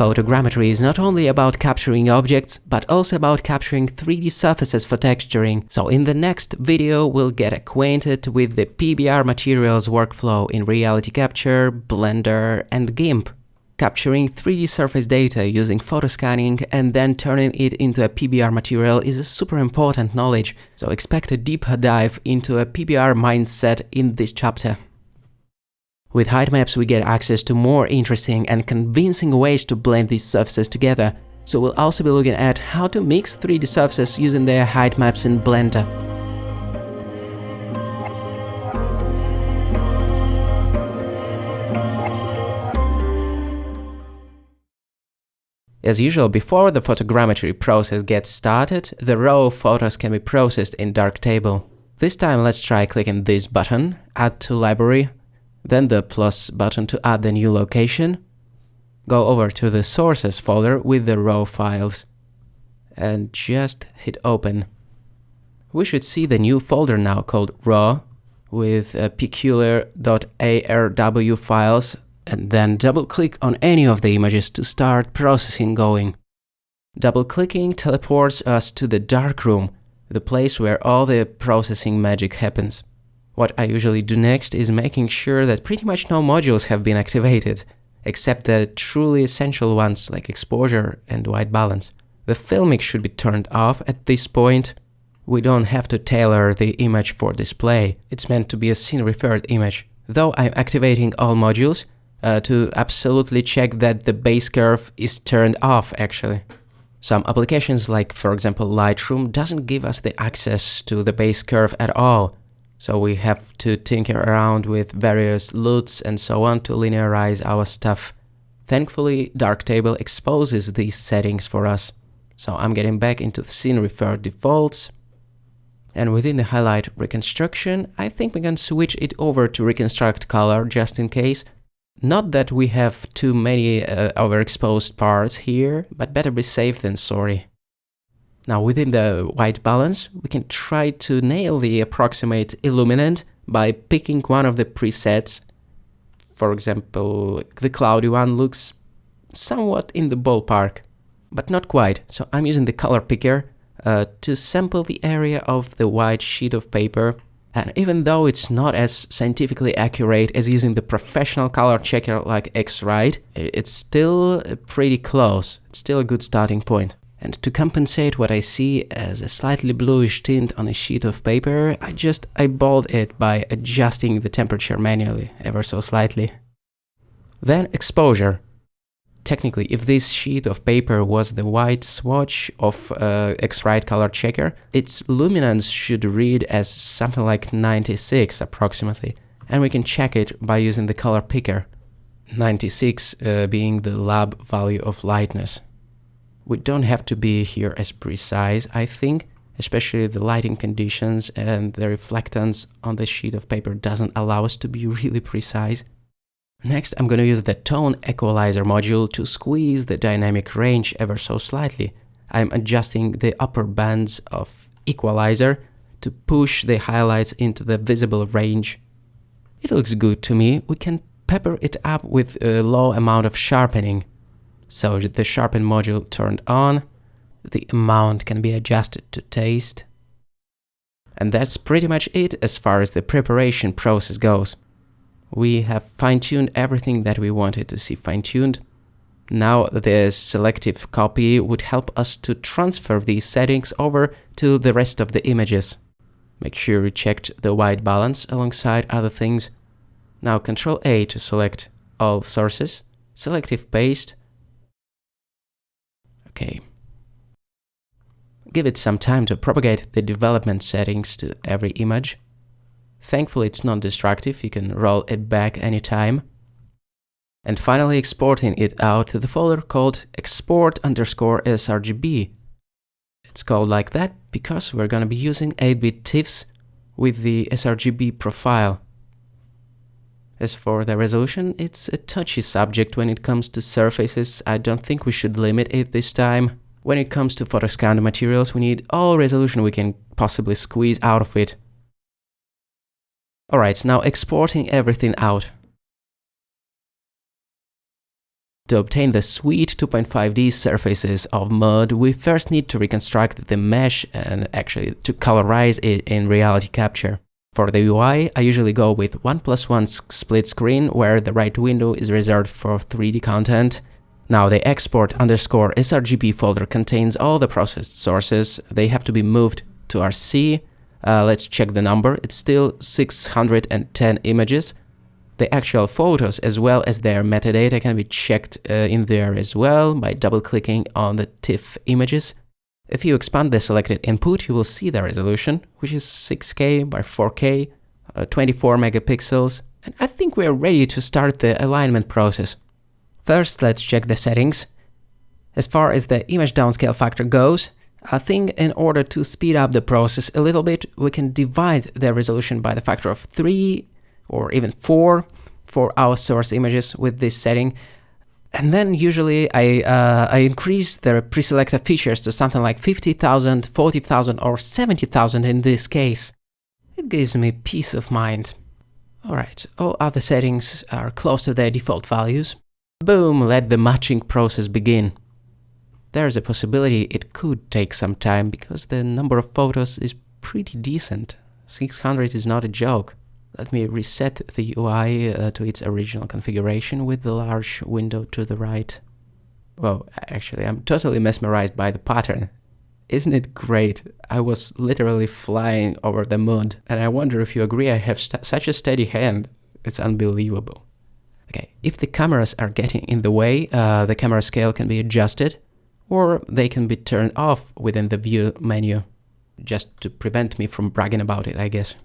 Photogrammetry is not only about capturing objects, but also about capturing 3D surfaces for texturing, so in the next video we'll get acquainted with the PBR materials workflow in Reality Capture, Blender and GIMP. Capturing 3D surface data using photoscanning and then turning it into a PBR material is a super important knowledge, so expect a deeper dive into a PBR mindset in this chapter. With height maps we get access to more interesting and convincing ways to blend these surfaces together, so we'll also be looking at how to mix 3D surfaces using their height maps in Blender. As usual, before the photogrammetry process gets started, the raw photos can be processed in Darktable. This time let's try clicking this button, Add to Library, then the plus button to add the new location. Go over to the Sources folder with the raw files and just hit Open. We should see the new folder now called RAW with peculiar.arw files, and then double-click on any of the images to start processing going. Double-clicking teleports us to the darkroom, the place where all the processing magic happens. What I usually do next is making sure that pretty much no modules have been activated, except the truly essential ones like exposure and white balance. The filmic should be turned off at this point. We don't have to tailor the image for display, it's meant to be a scene-referred image, though I'm activating all modules to absolutely check that the base curve is turned off actually. Some applications like for example Lightroom doesn't give us the access to the base curve at all. So we have to tinker around with various LUTs and so on to linearize our stuff. Thankfully, Darktable exposes these settings for us. So I'm getting back into scene-referred defaults. And within the highlight reconstruction, I think we can switch it over to reconstruct color just in case. Not that we have too many overexposed parts here, but better be safe than sorry. Now within the white balance, we can try to nail the approximate illuminant by picking one of the presets. For example, the cloudy one looks somewhat in the ballpark, but not quite. So I'm using the color picker to sample the area of the white sheet of paper. And even though it's not as scientifically accurate as using the professional color checker like X-Rite, it's still pretty close. It's still a good starting point. And to compensate what I see as a slightly bluish tint on a sheet of paper, I just eyeballed it by adjusting the temperature manually, ever so slightly. Then exposure. Technically, if this sheet of paper was the white swatch of X-Rite color checker, its luminance should read as something like 96 approximately, and we can check it by using the color picker, 96 being the lab value of lightness. We don't have to be here as precise, I think, especially the lighting conditions and the reflectance on the sheet of paper doesn't allow us to be really precise. Next, I'm going to use the Tone Equalizer module to squeeze the dynamic range ever so slightly. I'm adjusting the upper bands of Equalizer to push the highlights into the visible range. It looks good to me. We can pepper it up with a low amount of sharpening. So the Sharpen module turned on, the amount can be adjusted to taste. And that's pretty much it as far as the preparation process goes. We have fine-tuned everything that we wanted to see fine-tuned. Now the selective copy would help us to transfer these settings over to the rest of the images. Make sure you checked the white balance alongside other things. Now Ctrl-A to select all sources, selective paste. Okay. Give it some time to propagate the development settings to every image. Thankfully it's non-destructive, you can roll it back anytime. And finally exporting it out to the folder called export_sRGB. It's called like that because we're gonna be using 8-bit TIFFs with the sRGB profile. As for the resolution, it's a touchy subject when it comes to surfaces. I don't think we should limit it this time. When it comes to photoscanned materials, we need all resolution we can possibly squeeze out of it. Alright, now exporting everything out. To obtain the sweet 2.5D surfaces of mud, we first need to reconstruct the mesh and actually to colorize it in Reality Capture. For the UI, I usually go with 1+1 split screen, where the right window is reserved for 3D content. Now the export_sRGB folder contains all the processed sources. They have to be moved to RC. Let's check the number. It's still 610 images. The actual photos as well as their metadata can be checked in there as well by double-clicking on the TIFF images. If you expand the selected input, you will see the resolution, which is 6K by 4K, 24 megapixels, and I think we're ready to start the alignment process. First, let's check the settings. As far as the image downscale factor goes, I think in order to speed up the process a little bit, we can divide the resolution by the factor of 3 or even 4 for our source images with this setting. And then usually I increase the pre-selected features to something like 50,000, 40,000 or 70,000 in this case. It gives me peace of mind. Alright, all other settings are close to their default values. Boom, let the matching process begin. There's a possibility it could take some time because the number of photos is pretty decent. 600 is not a joke. Let me reset the UI to its original configuration with the large window to the right. Well, actually, I'm totally mesmerized by the pattern. Isn't it great? I was literally flying over the mud, and I wonder if you agree I have such a steady hand. It's unbelievable. Okay, if the cameras are getting in the way, the camera scale can be adjusted, or they can be turned off within the view menu, just to prevent me from bragging about it, I guess.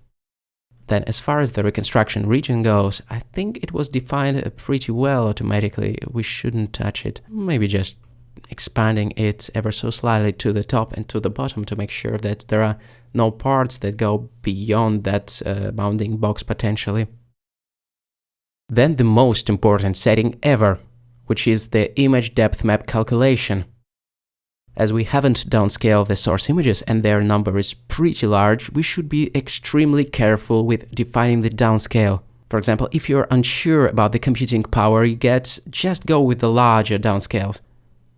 Then as far as the reconstruction region goes, I think it was defined pretty well automatically. We shouldn't touch it. Maybe just expanding it ever so slightly to the top and to the bottom to make sure that there are no parts that go beyond that bounding box potentially. Then the most important setting ever, which is the image depth map calculation. As we haven't downscaled the source images and their number is pretty large, we should be extremely careful with defining the downscale. For example, if you're unsure about the computing power you get, just go with the larger downscales,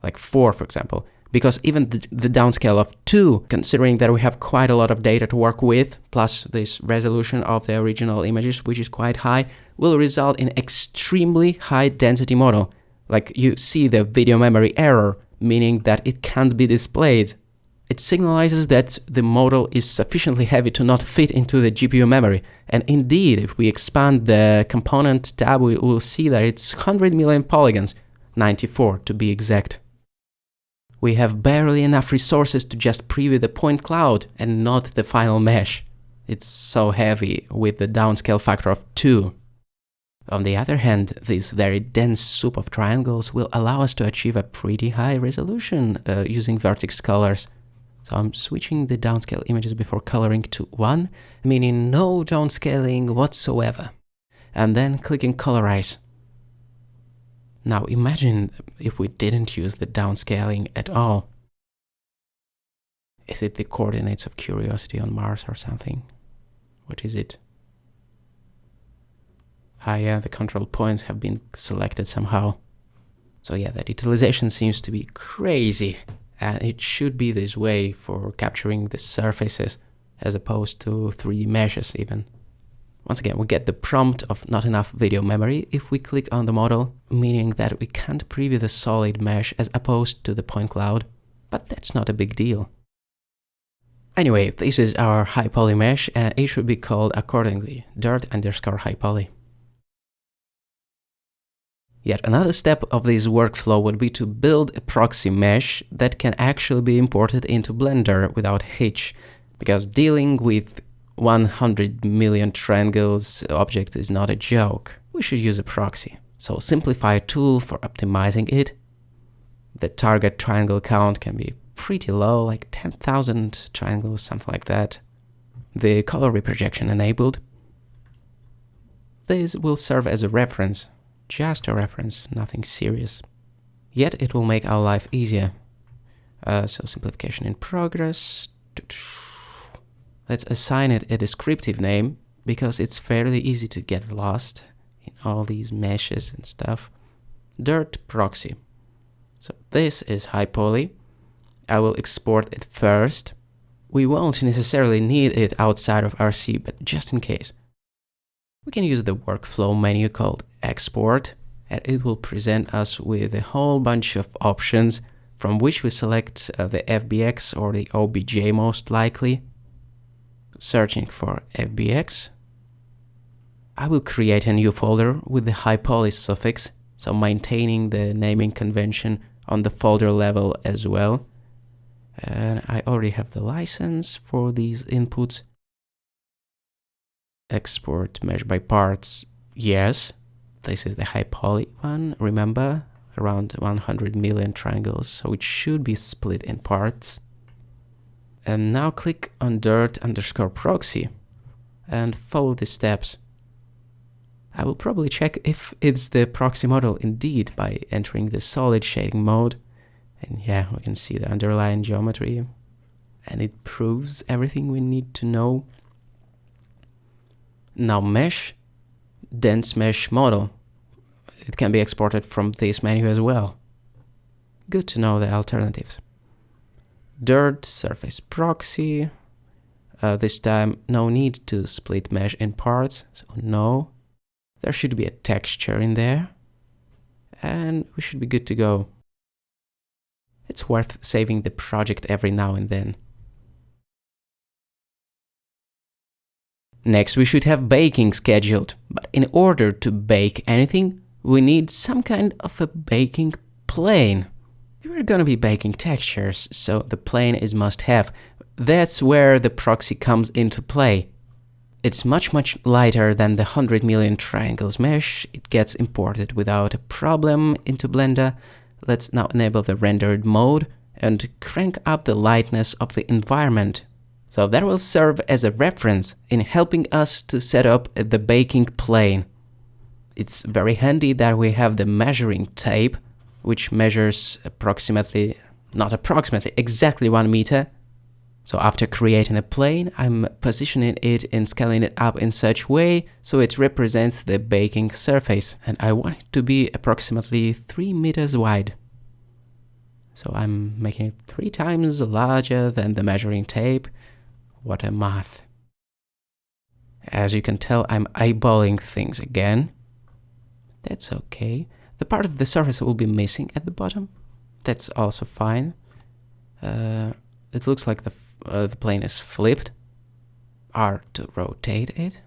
like 4 for example, because even the downscale of 2, considering that we have quite a lot of data to work with, plus this resolution of the original images, which is quite high, will result in extremely high density model. Like you see the video memory error, meaning that it can't be displayed. It signalizes that the model is sufficiently heavy to not fit into the GPU memory. And indeed, if we expand the component tab, we will see that it's 100 million polygons, 94 to be exact. We have barely enough resources to just preview the point cloud and not the final mesh. It's so heavy with the downscale factor of 2. On the other hand, this very dense soup of triangles will allow us to achieve a pretty high resolution using vertex colors. So I'm switching the downscale images before coloring to 1, meaning no downscaling whatsoever. And then clicking colorize. Now imagine if we didn't use the downscaling at all. Is it the coordinates of Curiosity on Mars or something? What is it? Ah yeah, the control points have been selected somehow. So yeah, the utilization seems to be crazy, and it should be this way for capturing the surfaces as opposed to 3D meshes even. Once again, we get the prompt of not enough video memory if we click on the model, meaning that we can't preview the solid mesh as opposed to the point cloud, but that's not a big deal. Anyway, this is our high poly mesh and it should be called accordingly, dirt_high poly. Yet another step of this workflow would be to build a proxy mesh that can actually be imported into Blender without hitch, because dealing with 100 million triangles object is not a joke. We should use a proxy. So simplify a tool for optimizing it. The target triangle count can be pretty low, like 10,000 triangles, something like that. The color reprojection enabled. This will serve as a reference. Just a reference, nothing serious. Yet it will make our life easier. So simplification in progress. Let's assign it a descriptive name, because it's fairly easy to get lost in all these meshes and stuff. dirt proxy. So this is high poly. I will export it first. We won't necessarily need it outside of RC, but just in case. We can use the workflow menu called export, and it will present us with a whole bunch of options from which we select the FBX or the OBJ most likely. Searching for FBX. I will create a new folder with the high poly suffix, so maintaining the naming convention on the folder level as well. And I already have the license for these inputs. Export mesh by parts, yes. This is the high poly one, remember? Around 100 million triangles, so it should be split in parts. And now click on dirt_proxy and follow the steps. I will probably check if it's the proxy model indeed by entering the solid shading mode. And yeah, we can see the underlying geometry. And it proves everything we need to know. Now mesh, dense mesh model. It can be exported from this menu as well. Good to know the alternatives. Dirt surface proxy. This time no need to split mesh in parts, so no. There should be a texture in there. And we should be good to go. It's worth saving the project every now and then. Next we should have baking scheduled, but in order to bake anything, we need some kind of a baking plane. We're gonna be baking textures, so the plane is must have. That's where the proxy comes into play. It's much lighter than the 100 million triangles mesh. It gets imported without a problem into Blender. Let's now enable the rendered mode and crank up the lightness of the environment. So that will serve as a reference in helping us to set up the baking plane. It's very handy that we have the measuring tape, which measures exactly 1 meter. So after creating a plane, I'm positioning it and scaling it up in such way so it represents the baking surface. And I want it to be approximately 3 meters wide. So I'm making it 3 times larger than the measuring tape. What a math. As you can tell, I'm eyeballing things again. That's okay. The part of the surface will be missing at the bottom. That's also fine. It looks like the plane is flipped. R to rotate it.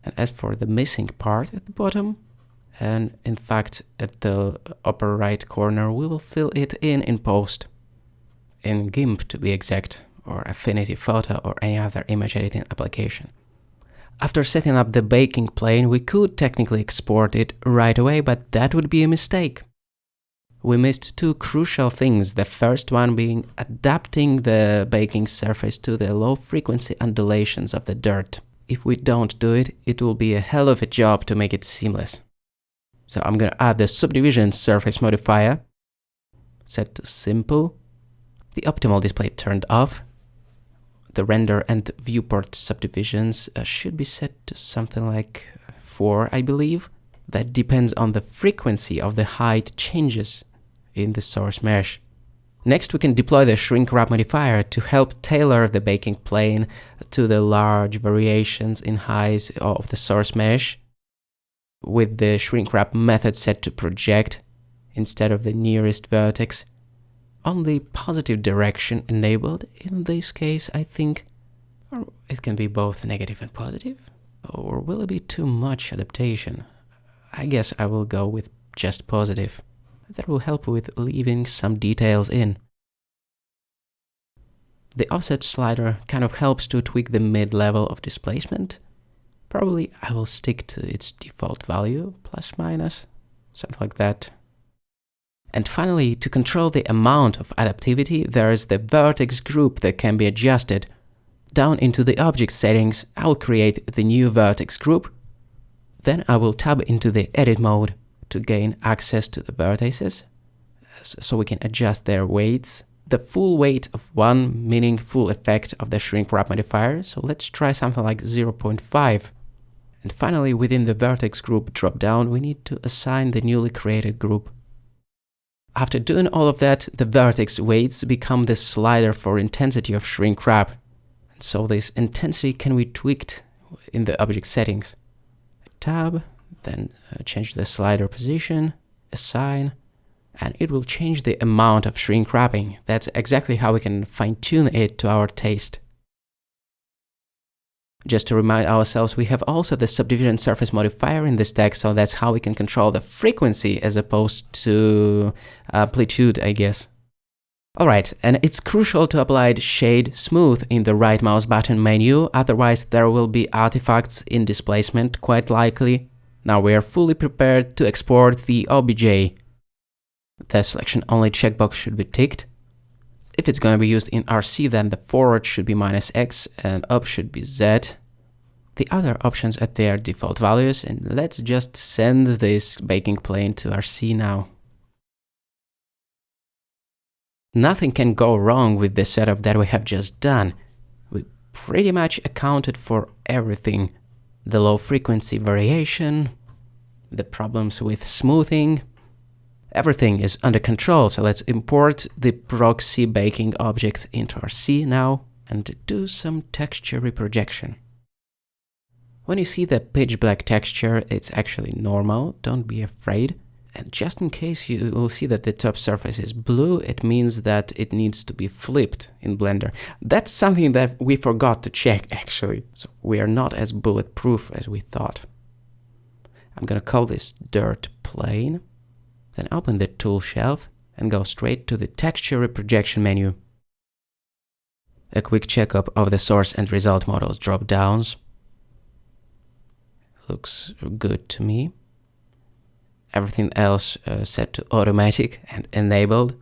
And as for the missing part at the bottom, and in fact at the upper right corner, we will fill it in post. In GIMP to be exact, or Affinity Photo or any other image editing application. After setting up the baking plane, we could technically export it right away, but that would be a mistake. We missed 2 crucial things, the first one being adapting the baking surface to the low frequency undulations of the dirt. If we don't do it, it will be a hell of a job to make it seamless. So I'm gonna add the subdivision surface modifier, set to simple, the optimal display turned off, the render and viewport subdivisions should be set to something like 4, I believe. That depends on the frequency of the height changes in the source mesh. Next, we can deploy the shrink wrap modifier to help tailor the baking plane to the large variations in height of the source mesh, with the shrink wrap method set to project instead of the nearest vertex. Only positive direction enabled in this case, I think. Or it can be both negative and positive. Or will it be too much adaptation? I guess I will go with just positive. That will help with leaving some details in. The offset slider kind of helps to tweak the mid-level of displacement. Probably I will stick to its default value, plus minus, something like that. And finally, to control the amount of adaptivity, there is the vertex group that can be adjusted. Down into the object settings, I will create the new vertex group. Then I will tab into the edit mode to gain access to the vertices, so we can adjust their weights. The full weight of 1 meaning full effect of the shrink wrap modifier, so let's try something like 0.5. And finally, within the vertex group drop-down, we need to assign the newly created group. After doing all of that, the vertex weights become the slider for intensity of shrink wrap. And so this intensity can be tweaked in the object settings. Tab, then change the slider position, assign, and it will change the amount of shrink wrapping. That's exactly how we can fine-tune it to our taste. Just to remind ourselves, we have also the subdivision surface modifier in this text, so that's how we can control the frequency as opposed to amplitude, I guess. Alright, and it's crucial to apply Shade Smooth in the right mouse button menu, otherwise there will be artifacts in displacement, quite likely. Now we are fully prepared to export the OBJ. The selection only checkbox should be ticked. If it's going to be used in RC, then the forward should be -X and up should be Z. The other options at their default values, and let's just send this baking plane to RC now. Nothing can go wrong with the setup that we have just done. We pretty much accounted for everything. The low frequency variation, the problems with smoothing. Everything is under control, so let's import the proxy baking object into RC now and do some texture reprojection. When you see the pitch black texture, it's actually normal, don't be afraid. And just in case you will see that the top surface is blue, it means that it needs to be flipped in Blender. That's something that we forgot to check actually, so we are not as bulletproof as we thought. I'm gonna call this dirt plane. Then open the tool shelf and go straight to the texture reprojection menu. A quick checkup of the source and result models drop downs. Looks good to me. Everything else set to automatic and enabled.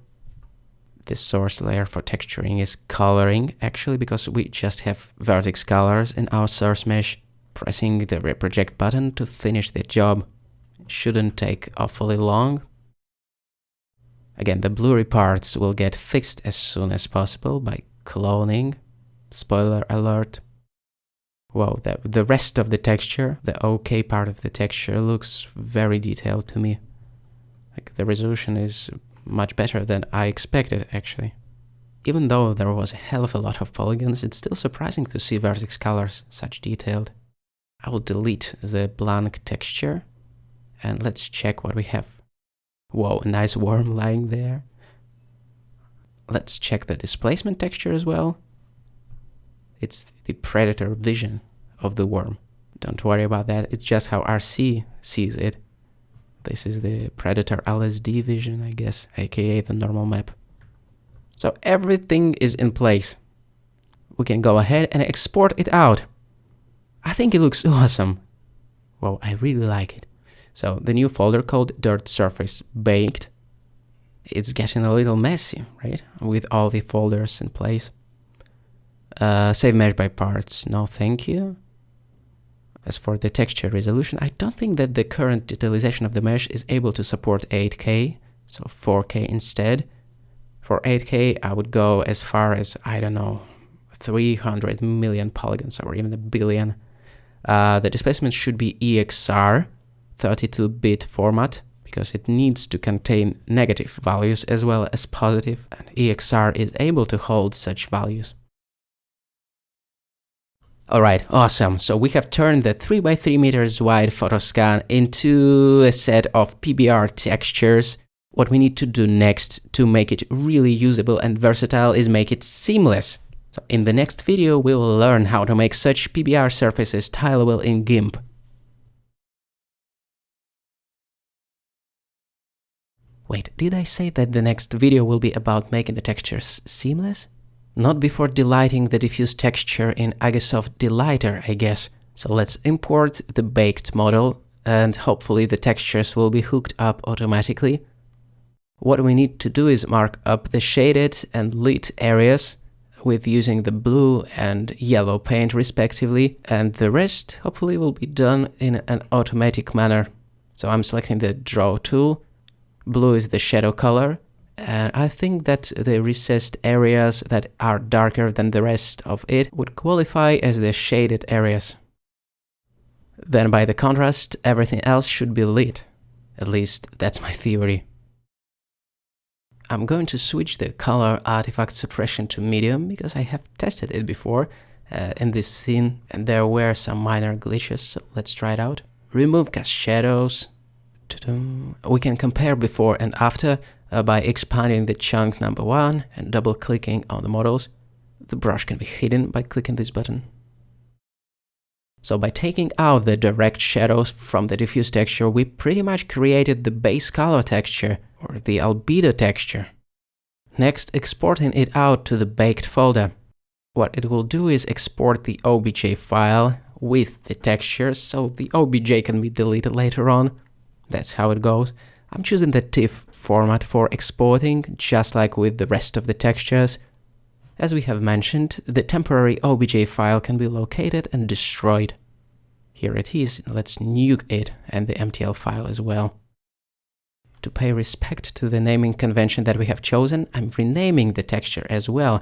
The source layer for texturing is coloring, actually because we just have vertex colors in our source mesh. Pressing the reproject button to finish the job. Shouldn't take awfully long. Again, the blurry parts will get fixed as soon as possible by cloning. Spoiler alert. Wow, the rest of the texture, the OK part of the texture, looks very detailed to me. Like, the resolution is much better than I expected, actually. Even though there was a hell of a lot of polygons, it's still surprising to see vertex colors such detailed. I will delete the blank texture and let's check what we have. Whoa, a nice worm lying there. Let's check the displacement texture as well. It's the predator vision of the worm. Don't worry about that, it's just how RC sees it. This is the predator LSD vision, I guess, aka the normal map. So everything is in place. We can go ahead and export it out. I think it looks awesome. Wow, I really like it. So the new folder called Dirt Surface Baked. It's getting a little messy, right? With all the folders in place. Save mesh by parts, no thank you. As for the texture resolution, I don't think that the current detalization of the mesh is able to support 8K, so 4K instead. For 8K, I would go as far as, I don't know, 300 million polygons or even a billion. The displacement should be EXR, 32-bit format, because it needs to contain negative values as well as positive, and EXR is able to hold such values. Alright, awesome. So we have turned the 3x3 meters wide photoscan into a set of PBR textures. What we need to do next to make it really usable and versatile is make it seamless. So in the next video, we will learn how to make such PBR surfaces tileable in GIMP. Wait, did I say that the next video will be about making the textures seamless? Not before delighting the diffuse texture in Agisoft Delighter, I guess. So let's import the baked model and hopefully the textures will be hooked up automatically. What we need to do is mark up the shaded and lit areas with using the blue and yellow paint respectively, and the rest hopefully will be done in an automatic manner. So I'm selecting the draw tool. Blue is the shadow color, and I think that the recessed areas that are darker than the rest of it would qualify as the shaded areas. Then by the contrast, everything else should be lit. At least that's my theory. I'm going to switch the color artifact suppression to medium because I have tested it before in this scene and there were some minor glitches, so let's try it out. Remove cast shadows. We can compare before and after by expanding the chunk number 1 and double clicking on the models. The brush can be hidden by clicking this button. So by taking out the direct shadows from the diffuse texture, we pretty much created the base color texture, or the albedo texture. Next, exporting it out to the baked folder. What it will do is export the OBJ file with the texture, so the OBJ can be deleted later on. That's how it goes. I'm choosing the TIFF format for exporting, just like with the rest of the textures. As we have mentioned, the temporary OBJ file can be located and destroyed. Here it is, let's nuke it and the MTL file as well. To pay respect to the naming convention that we have chosen, I'm renaming the texture as well.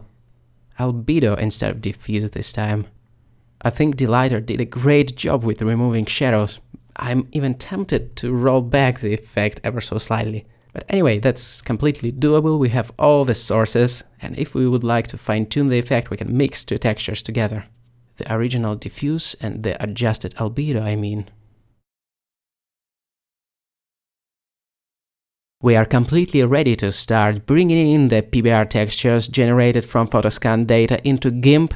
Albedo instead of diffuse this time. I think Delighter did a great job with removing shadows. I'm even tempted to roll back the effect ever so slightly. But anyway, that's completely doable, we have all the sources, and if we would like to fine-tune the effect, we can mix two textures together. The original diffuse and the adjusted albedo, I mean. We are completely ready to start bringing in the PBR textures generated from Photoscan data into GIMP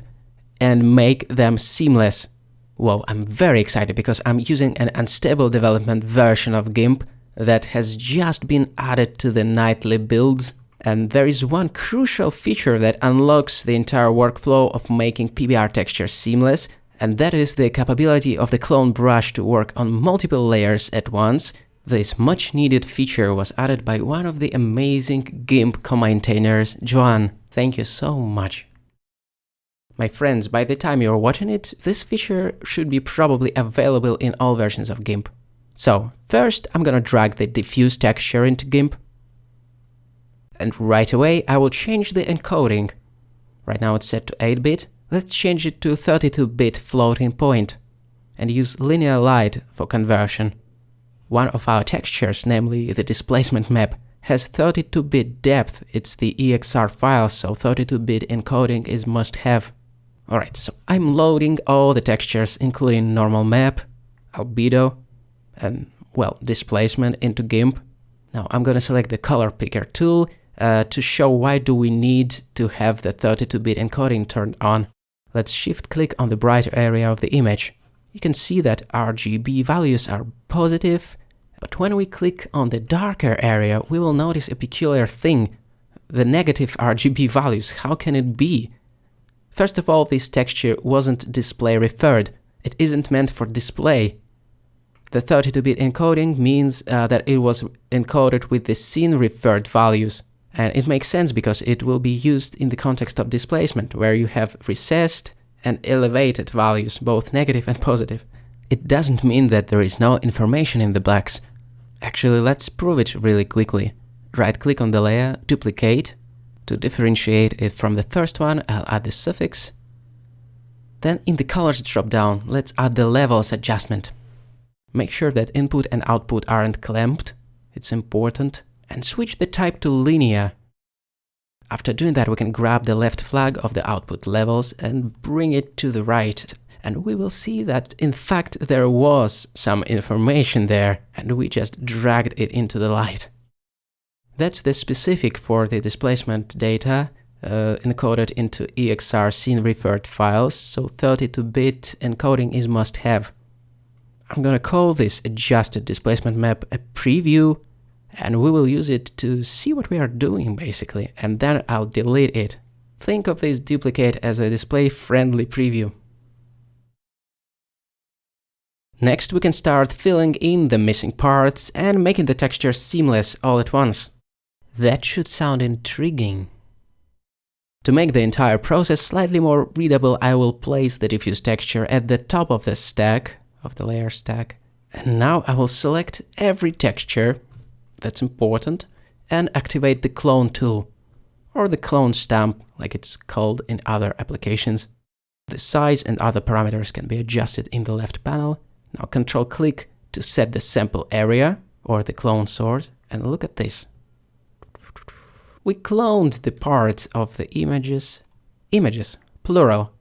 and make them seamless. Whoa, I'm very excited because I'm using an unstable development version of GIMP that has just been added to the nightly builds, and there is one crucial feature that unlocks the entire workflow of making PBR textures seamless, and that is the capability of the clone brush to work on multiple layers at once. This much needed feature was added by one of the amazing GIMP co-maintainers, Joan. Thank you so much. My friends, by the time you're watching it, this feature should be probably available in all versions of GIMP. So, first I'm gonna drag the diffuse texture into GIMP. And right away I will change the encoding. Right now it's set to 8-bit, let's change it to 32-bit floating point. And use linear light for conversion. One of our textures, namely the displacement map, has 32-bit depth, it's the EXR file, so 32-bit encoding is must-have. Alright, so I'm loading all the textures, including normal map, albedo, and, well, displacement into GIMP. Now I'm gonna select the color picker tool to show why do we need to have the 32-bit encoding turned on. Let's shift-click on the brighter area of the image. You can see that RGB values are positive, but when we click on the darker area, we will notice a peculiar thing. The negative RGB values, how can it be? First of all, this texture wasn't display referred. It isn't meant for display. The 32-bit encoding means that it was encoded with the scene referred values. And it makes sense because it will be used in the context of displacement, where you have recessed and elevated values, both negative and positive. It doesn't mean that there is no information in the blacks. Actually, let's prove it really quickly. Right-click on the layer, duplicate. To differentiate it from the first one, I'll add the suffix. Then in the colors drop-down, let's add the levels adjustment. Make sure that input and output aren't clamped, it's important, and switch the type to linear. After doing that, we can grab the left flag of the output levels and bring it to the right. And we will see that, in fact, there was some information there, and we just dragged it into the light. That's the specific for the displacement data encoded into EXR scene referred files, so 32-bit encoding is must-have. I'm gonna call this adjusted displacement map a preview, and we will use it to see what we are doing, basically, and then I'll delete it. Think of this duplicate as a display-friendly preview. Next, we can start filling in the missing parts and making the texture seamless all at once. That should sound intriguing. To make the entire process slightly more readable, I will place the diffuse texture at the top of the stack, of the layer stack. And now I will select every texture, that's important, and activate the clone tool, or the clone stamp, like it's called in other applications. The size and other parameters can be adjusted in the left panel. Now control click to set the sample area or the clone source, and look at this. We cloned the parts of the images, plural,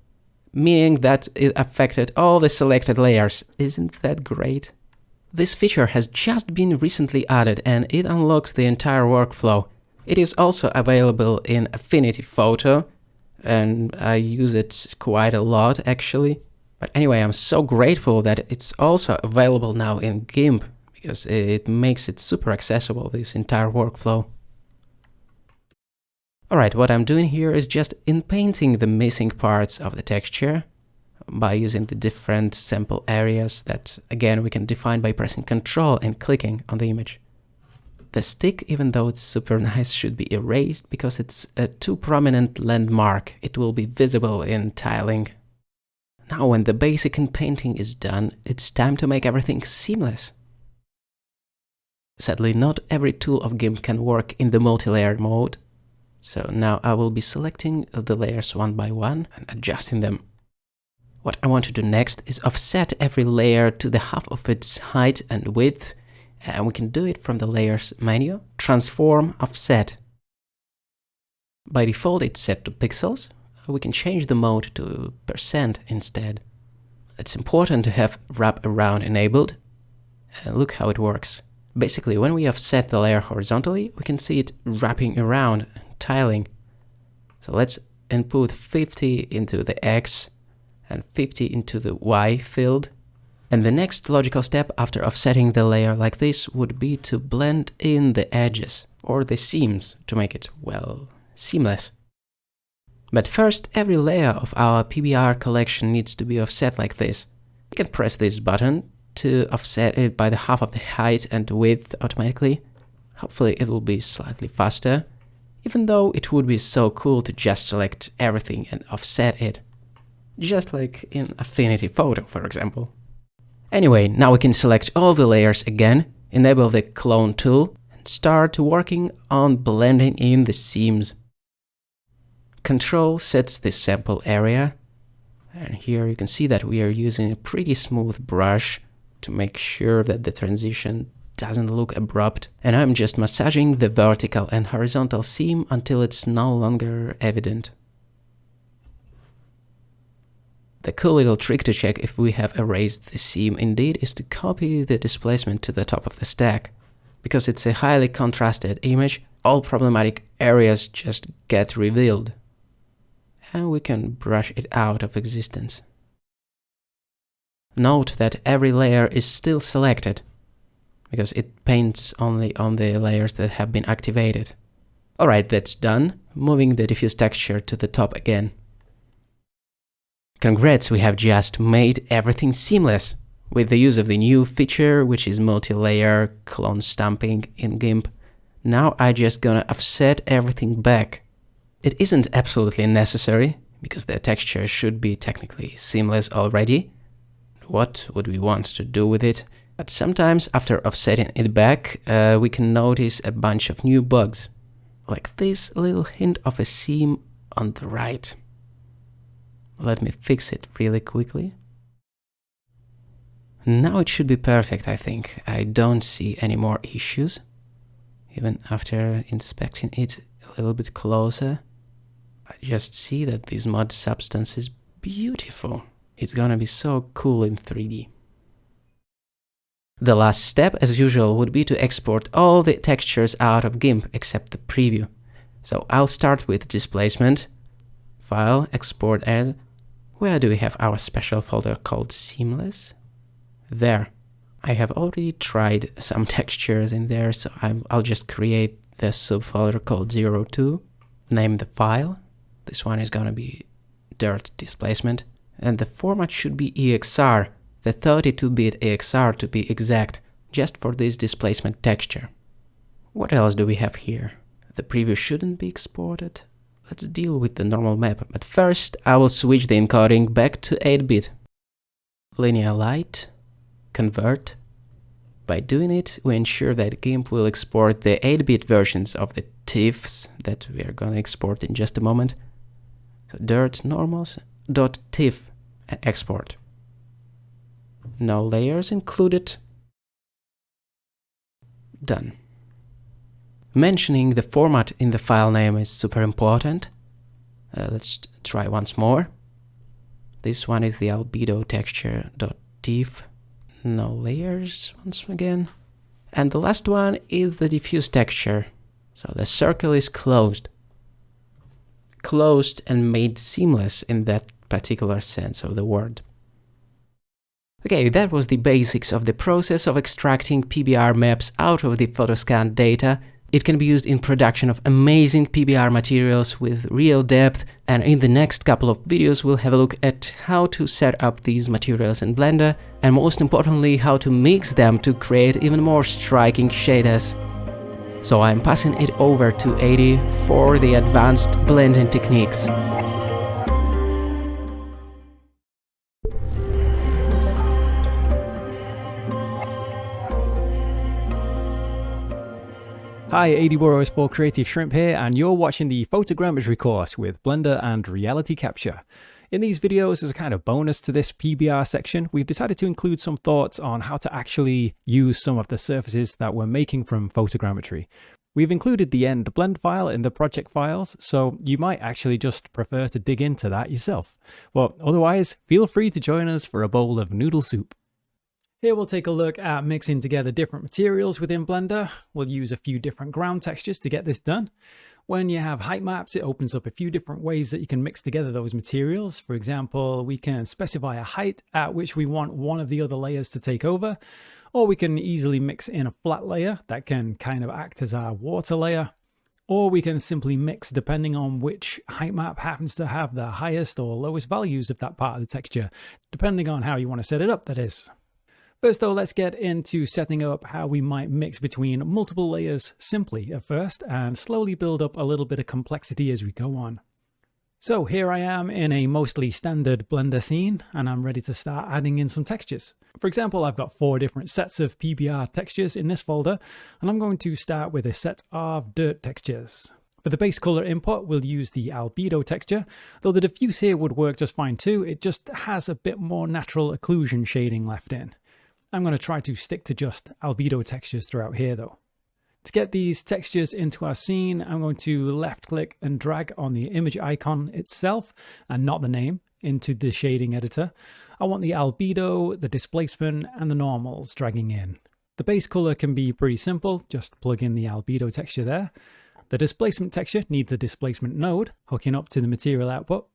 meaning that it affected all the selected layers. Isn't that great? This feature has just been recently added and it unlocks the entire workflow. It is also available in Affinity Photo, and I use it quite a lot actually. But anyway, I'm so grateful that it's also available now in GIMP, because it makes it super accessible, this entire workflow. Alright, what I'm doing here is just inpainting the missing parts of the texture by using the different sample areas that, again, we can define by pressing Ctrl and clicking on the image. The stick, even though it's super nice, should be erased because it's a too prominent landmark. It will be visible in tiling. Now, when the basic inpainting is done, it's time to make everything seamless. Sadly, not every tool of GIMP can work in the multi-layer mode. So now I will be selecting the layers one by one and adjusting them. What I want to do next is offset every layer to the half of its height and width, and we can do it from the Layers menu, Transform Offset. By default it's set to pixels. We can change the mode to % instead. It's important to have Wrap Around enabled, and look how it works. Basically, when we offset the layer horizontally, we can see it wrapping around, tiling. So let's input 50 into the X and 50 into the Y field. And the next logical step after offsetting the layer like this would be to blend in the edges or the seams to make it, well, seamless. But first, every layer of our PBR collection needs to be offset like this. You can press this button to offset it by the half of the height and width automatically. Hopefully it will be slightly faster, even though it would be so cool to just select everything and offset it. Just like in Affinity Photo, for example. Anyway, now we can select all the layers again, enable the Clone tool, and start working on blending in the seams. Control sets the sample area, and here you can see that we are using a pretty smooth brush to make sure that the transition doesn't look abrupt, and I'm just massaging the vertical and horizontal seam until it's no longer evident. The cool little trick to check if we have erased the seam indeed is to copy the displacement to the top of the stack. Because it's a highly contrasted image, all problematic areas just get revealed. And we can brush it out of existence. Note that every layer is still selected, because it paints only on the layers that have been activated. Alright, that's done. Moving the diffuse texture to the top again. Congrats, we have just made everything seamless with the use of the new feature, which is multi-layer clone stamping in GIMP. Now I'm just gonna offset everything back. It isn't absolutely necessary, because the texture should be technically seamless already. What would we want to do with it? But sometimes after offsetting it back, we can notice a bunch of new bugs, like this little hint of a seam on the right. Let me fix it really quickly. Now it should be perfect, I think. I don't see any more issues, even after inspecting it a little bit closer. I just see that this mud substance is beautiful. It's gonna be so cool in 3D. The last step, as usual, would be to export all the textures out of GIMP except the preview. So I'll start with displacement, File, Export As. Where do we have our special folder called Seamless? There. I have already tried some textures in there, so I'll just create the subfolder called 02, name the file. This one is gonna be dirt displacement, and the format should be EXR, the 32-bit EXR to be exact, just for this displacement texture. What else do we have here? The preview shouldn't be exported. Let's deal with the normal map, but first I will switch the encoding back to 8-bit. Linear light, convert. By doing it, we ensure that GIMP will export the 8-bit versions of the TIFFs that we are gonna export in just a moment. So dirt normals.tiff and export. No layers included. Done. Mentioning the format in the file name is super important. Let's try once more. This one is the albedo texture.tiff. No layers once again. And the last one is the diffuse texture. So the circle is closed. Closed and made seamless in that particular sense of the word. Okay, that was the basics of the process of extracting PBR maps out of the photoscan data. It can be used in production of amazing PBR materials with real depth, and in the next couple of videos we'll have a look at how to set up these materials in Blender, and most importantly how to mix them to create even more striking shaders. So I'm passing it over to Adi for the advanced blending techniques. Hi, Adi Burrows for Creative Shrimp here, and you're watching the photogrammetry course with Blender and Reality Capture. In these videos, as a kind of bonus to this PBR section, we've decided to include some thoughts on how to actually use some of the surfaces that we're making from photogrammetry. We've included the end blend file in the project files, so you might actually just prefer to dig into that yourself. But otherwise, feel free to join us for a bowl of noodle soup. Here we'll take a look at mixing together different materials within Blender. We'll use a few different ground textures to get this done. When you have height maps, it opens up a few different ways that you can mix together those materials. For example, we can specify a height at which we want one of the other layers to take over, or we can easily mix in a flat layer that can kind of act as our water layer, or we can simply mix depending on which height map happens to have the highest or lowest values of that part of the texture, depending on how you want to set it up, that is. First though, let's get into setting up how we might mix between multiple layers simply at first and slowly build up a little bit of complexity as we go on. So here I am in a mostly standard Blender scene and I'm ready to start adding in some textures. For example, I've got 4 different sets of PBR textures in this folder, and I'm going to start with a set of dirt textures. For the base color input, we'll use the albedo texture, though the diffuse here would work just fine too. It just has a bit more natural occlusion shading left in. I'm going to try to stick to just albedo textures throughout here though. To get these textures into our scene, I'm going to left click and drag on the image icon itself and not the name into the shading editor. I want the albedo, the displacement and the normals dragging in. The base color can be pretty simple, just plug in the albedo texture there. The displacement texture needs a displacement node hooking up to the material output,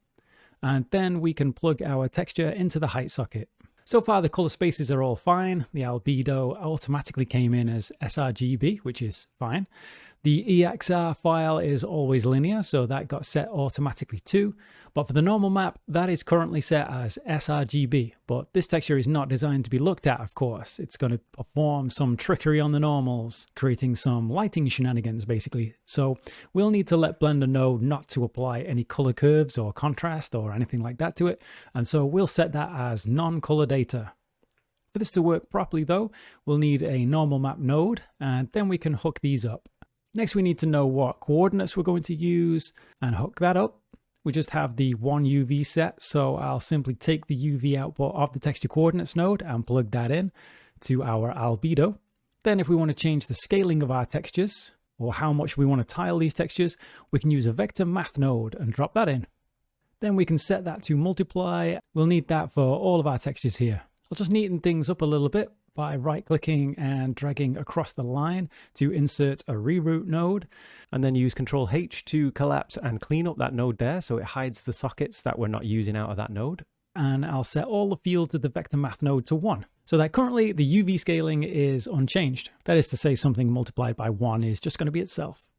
and then we can plug our texture into the height socket. So far the color spaces are all fine. The albedo automatically came in as sRGB, which is fine. The EXR file is always linear, so that got set automatically too. But for the normal map, that is currently set as sRGB. But this texture is not designed to be looked at, of course. It's going to perform some trickery on the normals, creating some lighting shenanigans, basically. So we'll need to let Blender know not to apply any color curves or contrast or anything like that to it. And so we'll set that as non-color data. For this to work properly though, we'll need a normal map node, and then we can hook these up. Next, we need to know what coordinates we're going to use and hook that up. We just have the one UV set, so I'll simply take the UV output of the texture coordinates node and plug that in to our albedo. Then if we want to change the scaling of our textures or how much we want to tile these textures, we can use a vector math node and drop that in. Then we can set that to multiply. We'll need that for all of our textures here. I'll just neaten things up a little bit by right-clicking and dragging across the line to insert a reroute node, and then use Ctrl-H to collapse and clean up that node there so it hides the sockets that we're not using out of that node. And I'll set all the fields of the vector math node to 1, so that currently the UV scaling is unchanged. That is to say, something multiplied by 1 is just going to be itself.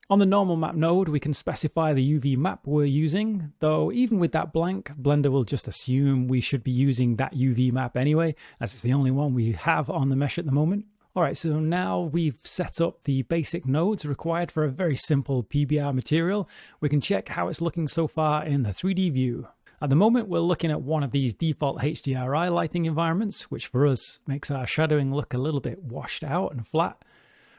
On the normal map node, we can specify the UV map we're using, though even with that blank, Blender will just assume we should be using that UV map anyway, as it's the only one we have on the mesh at the moment. Alright, so now we've set up the basic nodes required for a very simple PBR material. We can check how it's looking so far in the 3D view. At the moment, we're looking at one of these default HDRI lighting environments, which for us makes our shadowing look a little bit washed out and flat.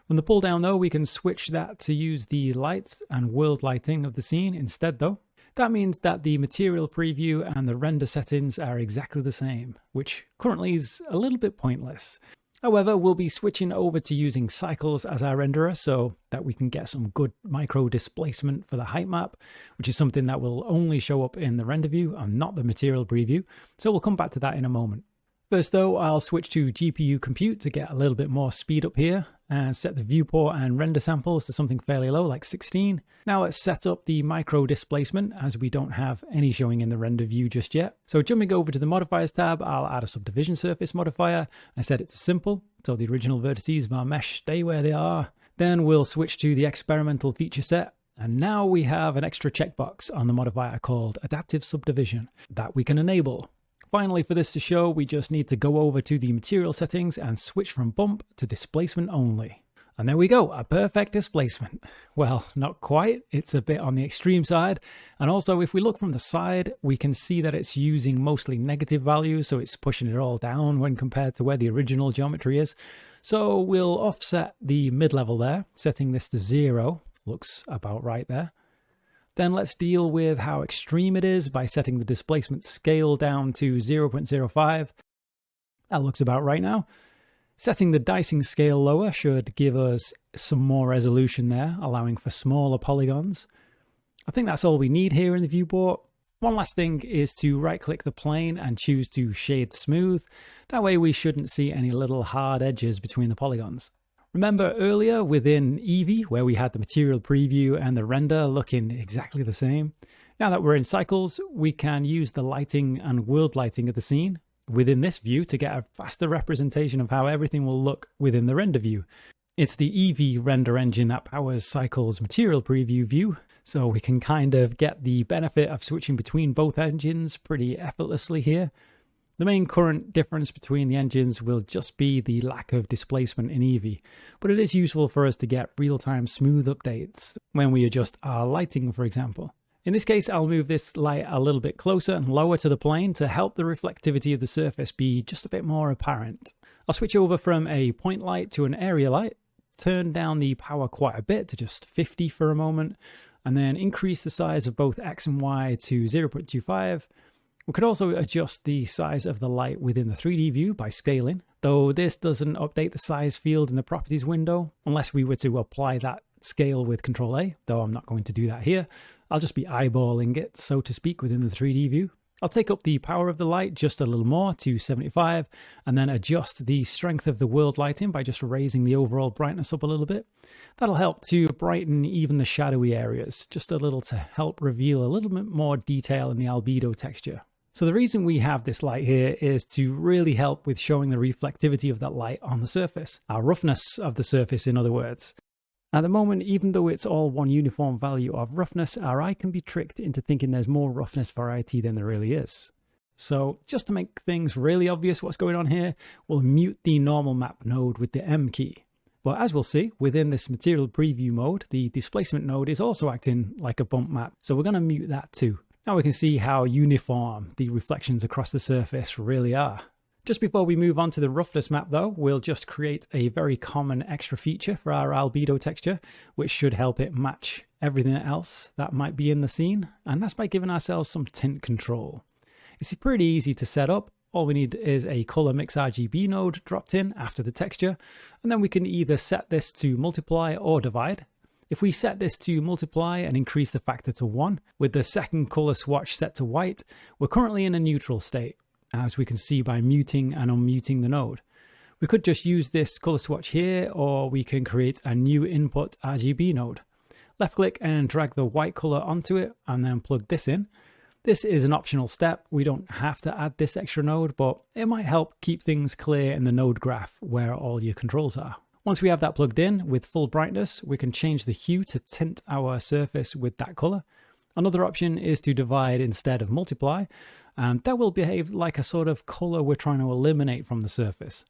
From the pull down though, we can switch that to use the lights and world lighting of the scene instead though. That means that the material preview and the render settings are exactly the same, which currently is a little bit pointless. However, we'll be switching over to using cycles as our renderer so that we can get some good micro displacement for the height map, which is something that will only show up in the render view and not the material preview. So we'll come back to that in a moment. First though, I'll switch to GPU compute to get a little bit more speed up here and set the viewport and render samples to something fairly low, like 16. Now let's set up the micro displacement, as we don't have any showing in the render view just yet. So jumping over to the modifiers tab, I'll add a subdivision surface modifier and set it to simple, so the original vertices of our mesh stay where they are. Then we'll switch to the experimental feature set. And now we have an extra checkbox on the modifier called adaptive subdivision that we can enable. Finally, for this to show, we just need to go over to the material settings and switch from bump to displacement only. And there we go, a perfect displacement. Well, not quite, it's a bit on the extreme side. And also, if we look from the side, we can see that it's using mostly negative values, so it's pushing it all down when compared to where the original geometry is. So we'll offset the mid-level there, setting this to 0. Looks about right there. Then let's deal with how extreme it is by setting the displacement scale down to 0.05. That looks about right now. Setting the dicing scale lower should give us some more resolution there, allowing for smaller polygons. I think that's all we need here in the viewport. One last thing is to right-click the plane and choose to shade smooth. That way we shouldn't see any little hard edges between the polygons. Remember earlier within Eevee where we had the material preview and the render looking exactly the same? Now that we're in cycles, we can use the lighting and world lighting of the scene within this view to get a faster representation of how everything will look within the render view. It's the Eevee render engine that powers Cycle's material preview view, so we can kind of get the benefit of switching between both engines pretty effortlessly here. The main current difference between the engines will just be the lack of displacement in Eevee, but it is useful for us to get real-time smooth updates when we adjust our lighting, for example. In this case, I'll move this light a little bit closer and lower to the plane to help the reflectivity of the surface be just a bit more apparent. I'll switch over from a point light to an area light, turn down the power quite a bit to just 50 for a moment, and then increase the size of both X and Y to 0.25. We could also adjust the size of the light within the 3D view by scaling, though this doesn't update the size field in the properties window unless we were to apply that scale with Ctrl A, though I'm not going to do that here. I'll just be eyeballing it, so to speak, within the 3D view. I'll take up the power of the light just a little more to 75 and then adjust the strength of the world lighting by just raising the overall brightness up a little bit. That'll help to brighten even the shadowy areas, just a little to help reveal a little bit more detail in the albedo texture. So the reason we have this light here is to really help with showing the reflectivity of that light on the surface, our roughness of the surface in other words. At the moment, even though it's all one uniform value of roughness, our eye can be tricked into thinking there's more roughness variety than there really is. So just to make things really obvious what's going on here, we'll mute the normal map node with the M key. But as we'll see, within this material preview mode, the displacement node is also acting like a bump map, so we're going to mute that too. Now we can see how uniform the reflections across the surface really are. Just before we move on to the roughness map though, we'll just create a very common extra feature for our albedo texture, which should help it match everything else that might be in the scene, and that's by giving ourselves some tint control. It's pretty easy to set up. All we need is a color mix RGB node dropped in after the texture, and then we can either set this to multiply or divide. If we set this to multiply and increase the factor to 1, with the second color swatch set to white, we're currently in a neutral state, as we can see by muting and unmuting the node. We could just use this color swatch here, or we can create a new input RGB node. Left click and drag the white color onto it, and then plug this in. This is an optional step. We don't have to add this extra node, but it might help keep things clear in the node graph where all your controls are. Once we have that plugged in with full brightness, we can change the hue to tint our surface with that color. Another option is to divide instead of multiply, and that will behave like a sort of color we're trying to eliminate from the surface.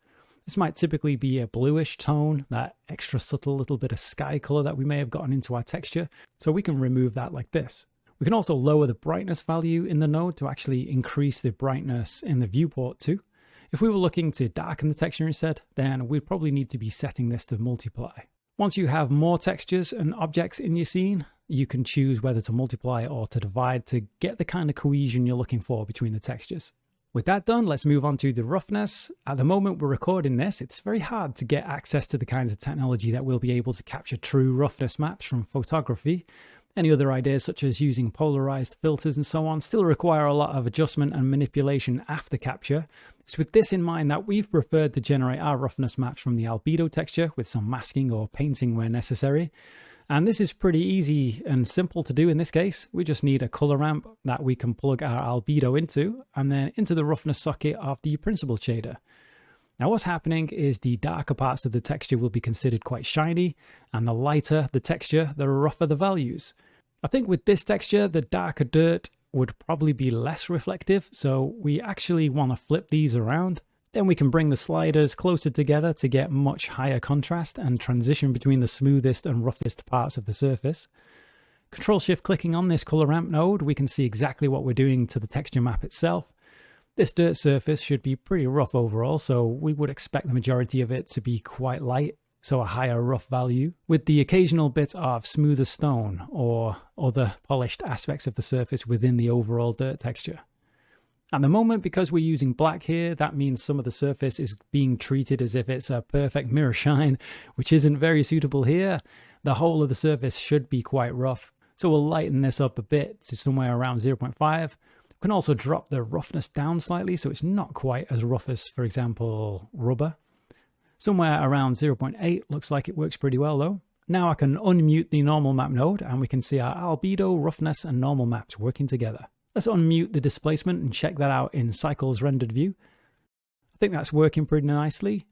This might typically be a bluish tone, that extra subtle little bit of sky color that we may have gotten into our texture, so we can remove that like this. We can also lower the brightness value in the node to actually increase the brightness in the viewport too. If we were looking to darken the texture instead, then we'd probably need to be setting this to multiply. Once you have more textures and objects in your scene, you can choose whether to multiply or to divide to get the kind of cohesion you're looking for between the textures. With that done, let's move on to the roughness. At the moment we're recording this, it's very hard to get access to the kinds of technology that will be able to capture true roughness maps from photography. Any other ideas such as using polarized filters and so on still require a lot of adjustment and manipulation after capture. It's with this in mind that we've preferred to generate our roughness maps from the albedo texture with some masking or painting where necessary. And this is pretty easy and simple to do in this case. We just need a color ramp that we can plug our albedo into and then into the roughness socket of the principled shader. Now what's happening is the darker parts of the texture will be considered quite shiny, and the lighter the texture, the rougher the values. I think with this texture, the darker dirt would probably be less reflective, so we actually want to flip these around. Then we can bring the sliders closer together to get much higher contrast and transition between the smoothest and roughest parts of the surface. Control-Shift clicking on this color ramp node, we can see exactly what we're doing to the texture map itself. This dirt surface should be pretty rough overall, so we would expect the majority of it to be quite light, so a higher rough value, with the occasional bit of smoother stone or other polished aspects of the surface within the overall dirt texture. At the moment, because we're using black here, that means some of the surface is being treated as if it's a perfect mirror shine, which isn't very suitable here. The whole of the surface should be quite rough, so we'll lighten this up a bit to somewhere around 0.5. We can also drop the roughness down slightly so it's not quite as rough as, for example, rubber. Somewhere around 0.8 looks like it works pretty well though. Now I can unmute the normal map node and we can see our albedo, roughness and normal maps working together. Let's unmute the displacement and check that out in Cycles rendered view. I think that's working pretty nicely.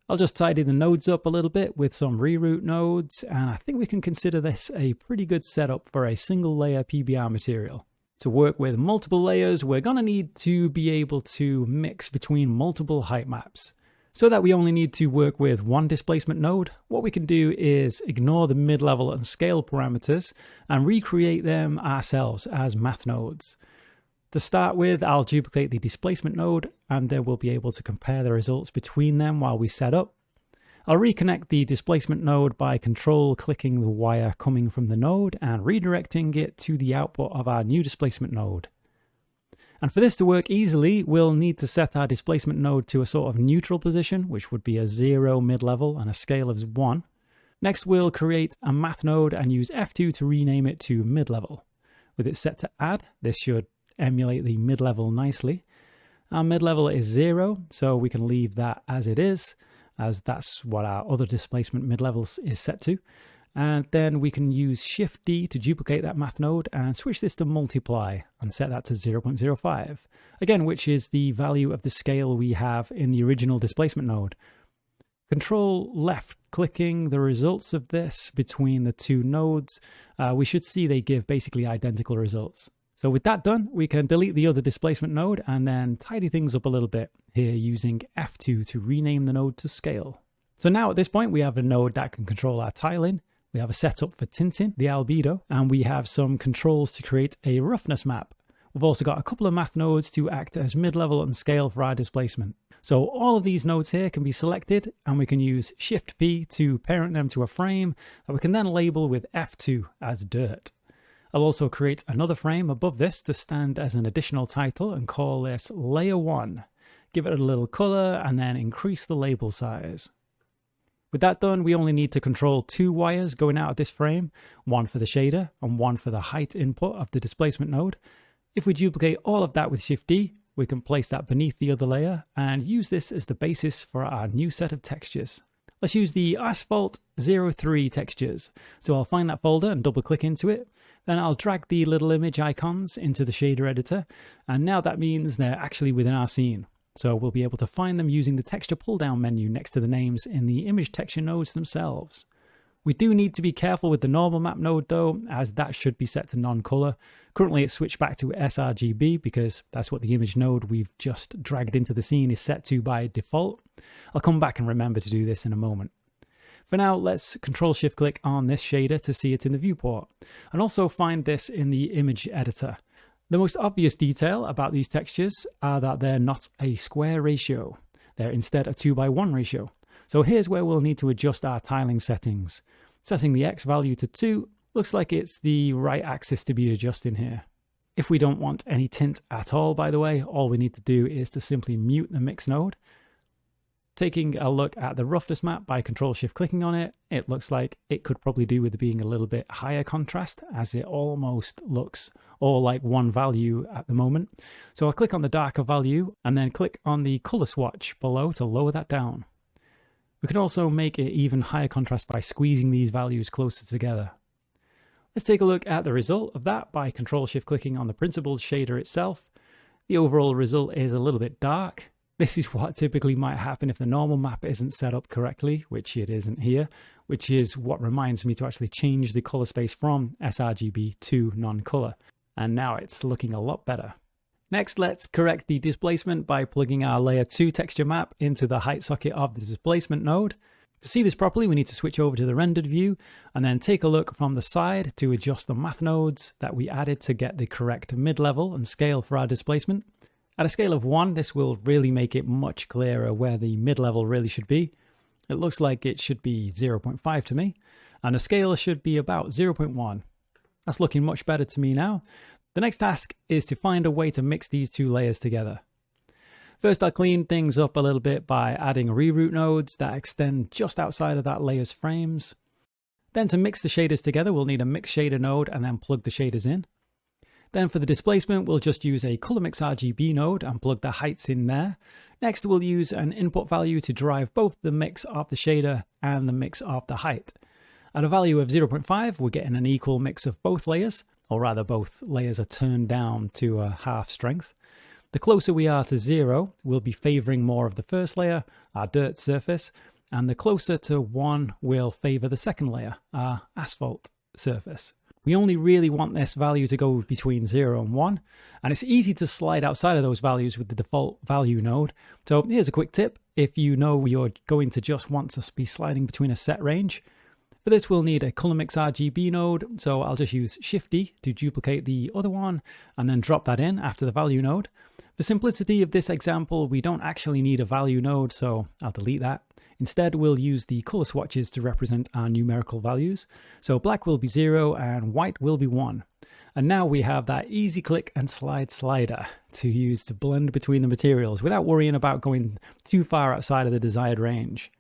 I'll just tidy the nodes up a little bit with some reroute nodes, and I think we can consider this a pretty good setup for a single layer PBR material. To work with multiple layers, we're going to need to be able to mix between multiple height maps. So that we only need to work with one displacement node, what we can do is ignore the mid-level and scale parameters and recreate them ourselves as math nodes. To start with, I'll duplicate the displacement node and then we'll be able to compare the results between them while we set up. I'll reconnect the displacement node by control-clicking the wire coming from the node and redirecting it to the output of our new displacement node. And for this to work easily, we'll need to set our displacement node to a sort of neutral position, which would be a 0 mid-level and a scale of 1. Next, we'll create a math node and use F2 to rename it to mid-level. With it set to add, this should emulate the mid-level nicely. Our mid-level is 0, so we can leave that as it is, as that's what our other displacement mid-level is set to. And then we can use Shift D to duplicate that math node and switch this to multiply and set that to 0.05. Again, which is the value of the scale we have in the original displacement node. Control left clicking the results of this between the two nodes, we should see they give basically identical results. So with that done, we can delete the other displacement node and then tidy things up a little bit here using F2 to rename the node to scale. So now at this point, we have a node that can control our tiling. We have a setup for tinting, the albedo, and we have some controls to create a roughness map. We've also got a couple of math nodes to act as mid-level and scale for our displacement. So all of these nodes here can be selected and we can use Shift P to parent them to a frame that we can then label with F2 as dirt. I'll also create another frame above this to stand as an additional title and call this Layer 1. Give it a little color and then increase the label size. With that done, we only need to control 2 wires going out of this frame, one for the shader and one for the height input of the displacement node. If we duplicate all of that with Shift D, we can place that beneath the other layer and use this as the basis for our new set of textures. Let's use the Asphalt 03 textures. So I'll find that folder and double click into it. Then I'll drag the little image icons into the shader editor. And now that means they're actually within our scene. So we'll be able to find them using the texture pull down menu next to the names in the image texture nodes themselves. We do need to be careful with the normal map node though, as that should be set to non-color. Currently it's switched back to sRGB because that's what the image node we've just dragged into the scene is set to by default. I'll come back and remember to do this in a moment. For now, let's Control-Shift click on this shader to see it in the viewport, and also find this in the image editor. The most obvious detail about these textures are that they're not a square ratio. They're instead a 2:1 ratio. So here's where we'll need to adjust our tiling settings. Setting the X value to 2 looks like it's the right axis to be adjusting here. If we don't want any tint at all, by the way, all we need to do is to simply mute the mix node. Taking a look at the roughness map by Control-Shift clicking on it, it looks like it could probably do with being a little bit higher contrast, as it almost looks all like one value at the moment. So I'll click on the darker value and then click on the color swatch below to lower that down. We can also make it even higher contrast by squeezing these values closer together. Let's take a look at the result of that by Control-Shift clicking on the principled shader itself. The overall result is a little bit dark. This is what typically might happen if the normal map isn't set up correctly, which it isn't here, which is what reminds me to actually change the color space from sRGB to non-color. And now it's looking a lot better. Next, let's correct the displacement by plugging our layer 2 texture map into the height socket of the displacement node. To see this properly, we need to switch over to the rendered view and then take a look from the side to adjust the math nodes that we added to get the correct mid-level and scale for our displacement. At a scale of 1, this will really make it much clearer where the mid-level really should be. It looks like it should be 0.5 to me, and the scale should be about 0.1. That's looking much better to me now. The next task is to find a way to mix these two layers together. First, I'll clean things up a little bit by adding reroute nodes that extend just outside of that layer's frames. Then to mix the shaders together, we'll need a mix shader node and then plug the shaders in. Then for the displacement, we'll just use a color mix RGB node and plug the heights in there. Next, we'll use an input value to drive both the mix of the shader and the mix of the height. At a value of 0.5, we're getting an equal mix of both layers, or rather both layers are turned down to a half strength. The closer we are to 0, we'll be favoring more of the first layer, our dirt surface, and the closer to 1 will favor the second layer, our asphalt surface. We only really want this value to go between 0 and 1, and it's easy to slide outside of those values with the default value node. So here's a quick tip if you know you're going to just want to be sliding between a set range. For this, we'll need a color mix RGB node, so I'll just use Shift-D to duplicate the other one and then drop that in after the value node. For simplicity of this example, we don't actually need a value node, so I'll delete that. Instead, we'll use the color swatches to represent our numerical values. So black will be 0 and white will be 1. And now we have that easy click and slide slider to use to blend between the materials without worrying about going too far outside of the desired range.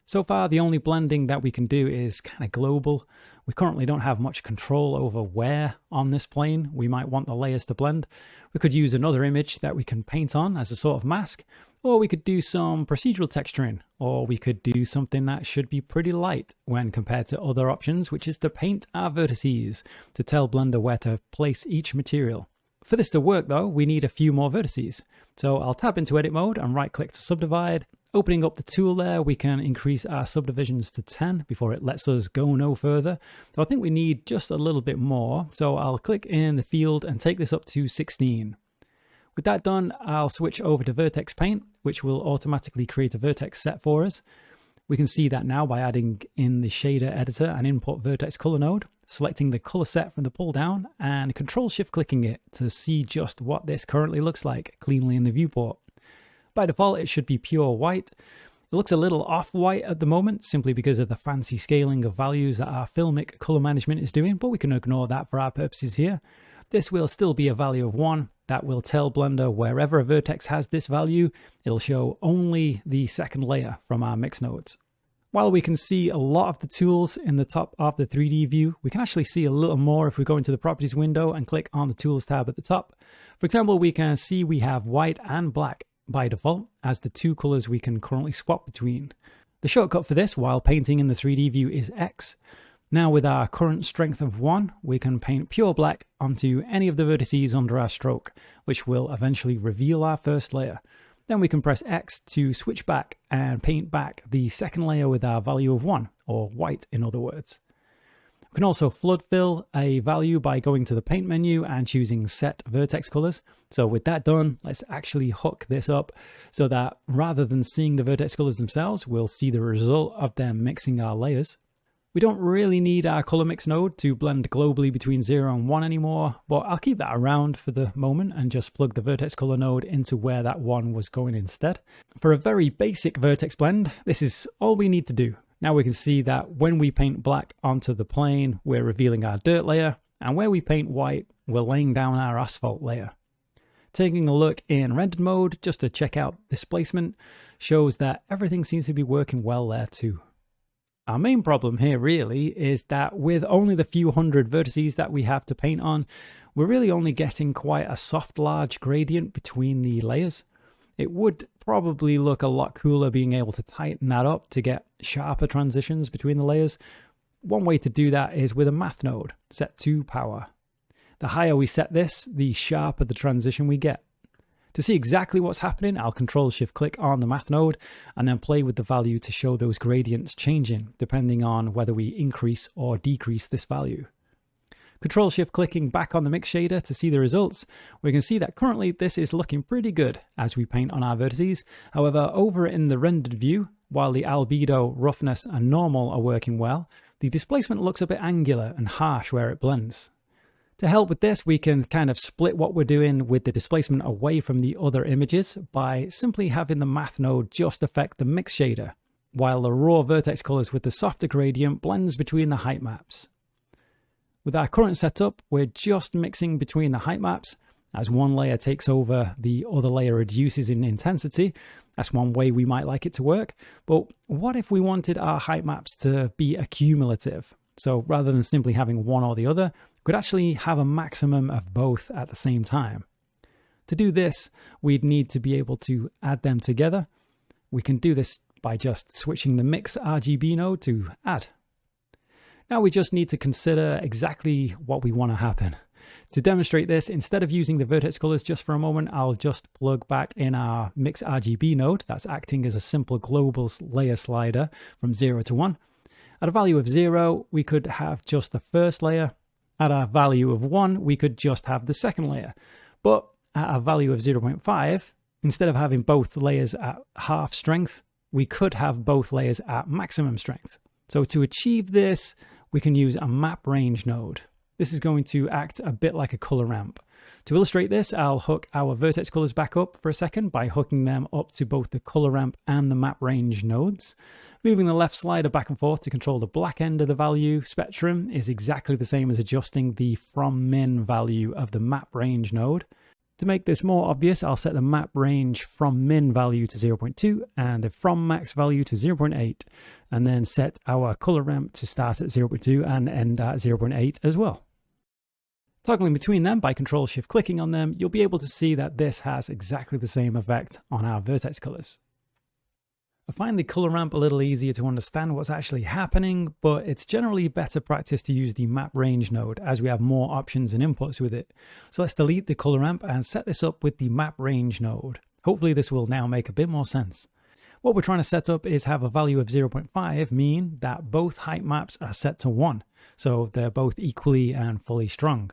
So far, the only blending that we can do is kind of global. We currently don't have much control over where on this plane we might want the layers to blend. We could use another image that we can paint on as a sort of mask, or we could do some procedural texturing, or we could do something that should be pretty light when compared to other options, which is to paint our vertices to tell Blender where to place each material. For this to work though, we need a few more vertices. So I'll tap into edit mode and right click to subdivide. Opening up the tool there, we can increase our subdivisions to 10 before it lets us go no further. So I think we need just a little bit more. So I'll click in the field and take this up to 16. With that done, I'll switch over to Vertex Paint, which will automatically create a vertex set for us. We can see that now by adding in the shader editor and import vertex color node, selecting the color set from the pull down and Control-Shift clicking it to see just what this currently looks like cleanly in the viewport. By default, it should be pure white. It looks a little off-white at the moment, simply because of the fancy scaling of values that our Filmic color management is doing, but we can ignore that for our purposes here. This will still be a value of 1. That will tell Blender wherever a vertex has this value, it'll show only the second layer from our mix nodes. While we can see a lot of the tools in the top of the 3D view, we can actually see a little more if we go into the Properties window and click on the Tools tab at the top. For example, we can see we have white and black by default as the two colors we can currently swap between. The shortcut for this while painting in the 3D view is X. Now with our current strength of 1, we can paint pure black onto any of the vertices under our stroke, which will eventually reveal our first layer. Then we can press X to switch back and paint back the second layer with our value of 1, or white in other words. We can also flood fill a value by going to the paint menu and choosing set vertex colors. So with that done, let's actually hook this up so that rather than seeing the vertex colors themselves, we'll see the result of them mixing our layers. We don't really need our color mix node to blend globally between 0 and 1 anymore, but I'll keep that around for the moment and just plug the vertex color node into where that 1 was going instead. For a very basic vertex blend, this is all we need to do. Now we can see that when we paint black onto the plane, we're revealing our dirt layer, and where we paint white, we're laying down our asphalt layer. Taking a look in rendered mode, just to check out displacement, shows that everything seems to be working well there too. Our main problem here really is that with only the few hundred vertices that we have to paint on, we're really only getting quite a soft large gradient between the layers. It would probably look a lot cooler being able to tighten that up to get sharper transitions between the layers. One way to do that is with a math node, set to power. The higher we set this, the sharper the transition we get. To see exactly what's happening, I'll Control-Shift-Click on the math node and then play with the value to show those gradients changing, depending on whether we increase or decrease this value. Control-Shift-Clicking back on the mix shader to see the results, we can see that currently this is looking pretty good as we paint on our vertices. However, over in the rendered view, while the albedo, roughness and normal are working well, the displacement looks a bit angular and harsh where it blends. To help with this, we can kind of split what we're doing with the displacement away from the other images by simply having the math node just affect the mix shader, while the raw vertex colors with the softer gradient blends between the height maps. With our current setup, we're just mixing between the height maps. As one layer takes over, the other layer reduces in intensity. That's one way we might like it to work. But what if we wanted our height maps to be accumulative? So rather than simply having one or the other, we could actually have a maximum of both at the same time. To do this, we'd need to be able to add them together. We can do this by just switching the Mix RGB node to Add. Now we just need to consider exactly what we want to happen. To demonstrate this, instead of using the vertex colors just for a moment, I'll just plug back in our Mix RGB node that's acting as a simple global layer slider from 0 to 1. At a value of 0, we could have just the first layer. At a value of 1, we could just have the second layer. But at a value of 0.5, instead of having both layers at half strength, we could have both layers at maximum strength. So to achieve this, we can use a map range node. This is going to act a bit like a color ramp. To illustrate this, I'll hook our vertex colors back up for a second by hooking them up to both the color ramp and the map range nodes. Moving the left slider back and forth to control the black end of the value spectrum is exactly the same as adjusting the from min value of the map range node. To make this more obvious, I'll set the map range from min value to 0.2 and the from max value to 0.8, and then set our color ramp to start at 0.2 and end at 0.8 as well. Toggling between them by Control-Shift-Clicking on them, you'll be able to see that this has exactly the same effect on our vertex colors. I find the color ramp a little easier to understand what's actually happening, but it's generally better practice to use the map range node as we have more options and inputs with it. So let's delete the color ramp and set this up with the map range node. Hopefully this will now make a bit more sense. What we're trying to set up is have a value of 0.5 mean that both height maps are set to 1, so they're both equally and fully strong.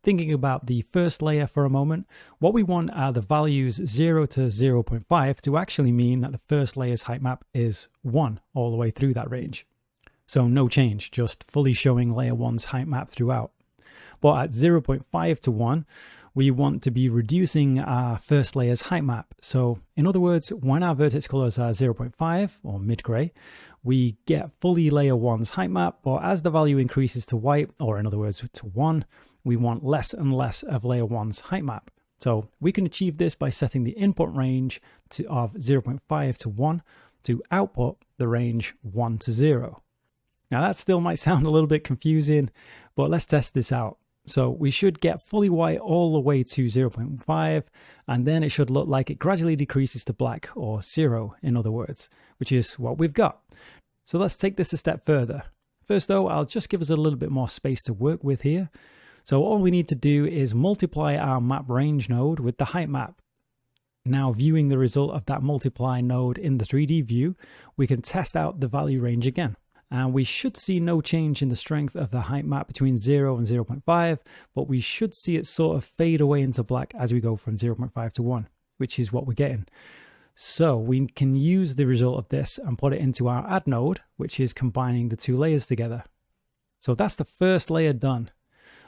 Thinking about the first layer for a moment, what we want are the values 0 to 0.5 to actually mean that the first layer's height map is 1 all the way through that range. So no change, just fully showing layer 1's height map throughout. But at 0.5 to 1, we want to be reducing our first layer's height map. So in other words, when our vertex colors are 0.5 or mid-gray, we get fully layer 1's height map, but as the value increases to white, or in other words to 1, we want less and less of layer 1's height map. So we can achieve this by setting the input range of 0.5 to 1 to output the range 1 to 0. Now that still might sound a little bit confusing, but let's test this out. So we should get fully white all the way to 0.5, and then it should look like it gradually decreases to black, or 0 in other words, which is what we've got. So let's take this a step further. First though, I'll just give us a little bit more space to work with here. So all we need to do is multiply our map range node with the height map. Now viewing the result of that multiply node in the 3D view, we can test out the value range again. And we should see no change in the strength of the height map between 0 and 0.5, but we should see it sort of fade away into black as we go from 0.5 to 1, which is what we're getting. So we can use the result of this and put it into our add node, which is combining the two layers together. So that's the first layer done.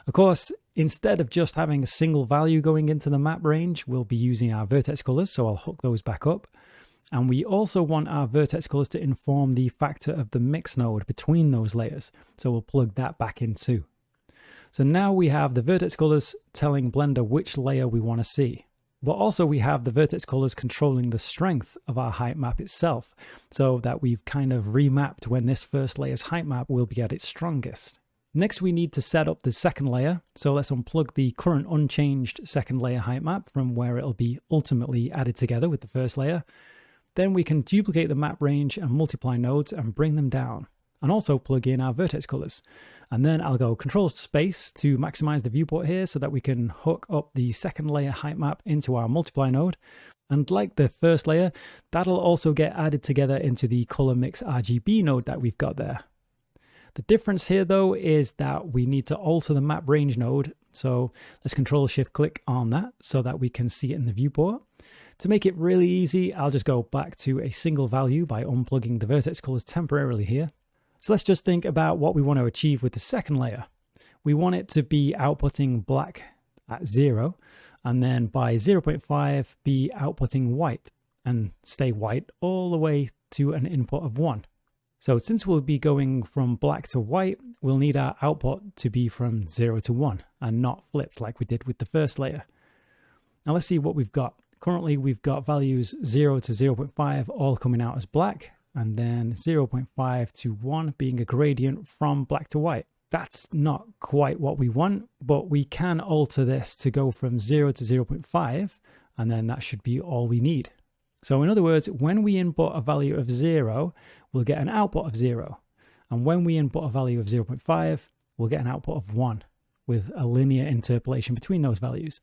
Of course, instead of just having a single value going into the map range, we'll be using our vertex colors, so I'll hook those back up. And we also want our vertex colors to inform the factor of the mix node between those layers, so we'll plug that back in too. So now we have the vertex colors telling Blender which layer we want to see. But also we have the vertex colors controlling the strength of our height map itself, so that we've kind of remapped when this first layer's height map will be at its strongest. Next we need to set up the second layer, so let's unplug the current unchanged second layer height map from where it'll be ultimately added together with the first layer. Then we can duplicate the map range and multiply nodes and bring them down, and also plug in our vertex colors. And then I'll go Control Space to maximize the viewport here so that we can hook up the second layer height map into our multiply node. And like the first layer, that'll also get added together into the color mix RGB node that we've got there. The difference here though is that we need to alter the map range node. So let's Control Shift click on that so that we can see it in the viewport. To make it really easy, I'll just go back to a single value by unplugging the vertex colors temporarily here. So let's just think about what we want to achieve with the second layer. We want it to be outputting black at 0, and then by 0.5 be outputting white, and stay white all the way to an input of 1. So since we'll be going from black to white, we'll need our output to be from 0 to 1 and not flipped like we did with the first layer. Now let's see what we've got. Currently we've got values 0 to 0.5 all coming out as black, and then 0.5 to 1 being a gradient from black to white. That's not quite what we want, but we can alter this to go from 0 to 0.5, and then that should be all we need. So in other words, when we input a value of 0, we'll get an output of 0. And when we input a value of 0.5, we'll get an output of 1 with a linear interpolation between those values.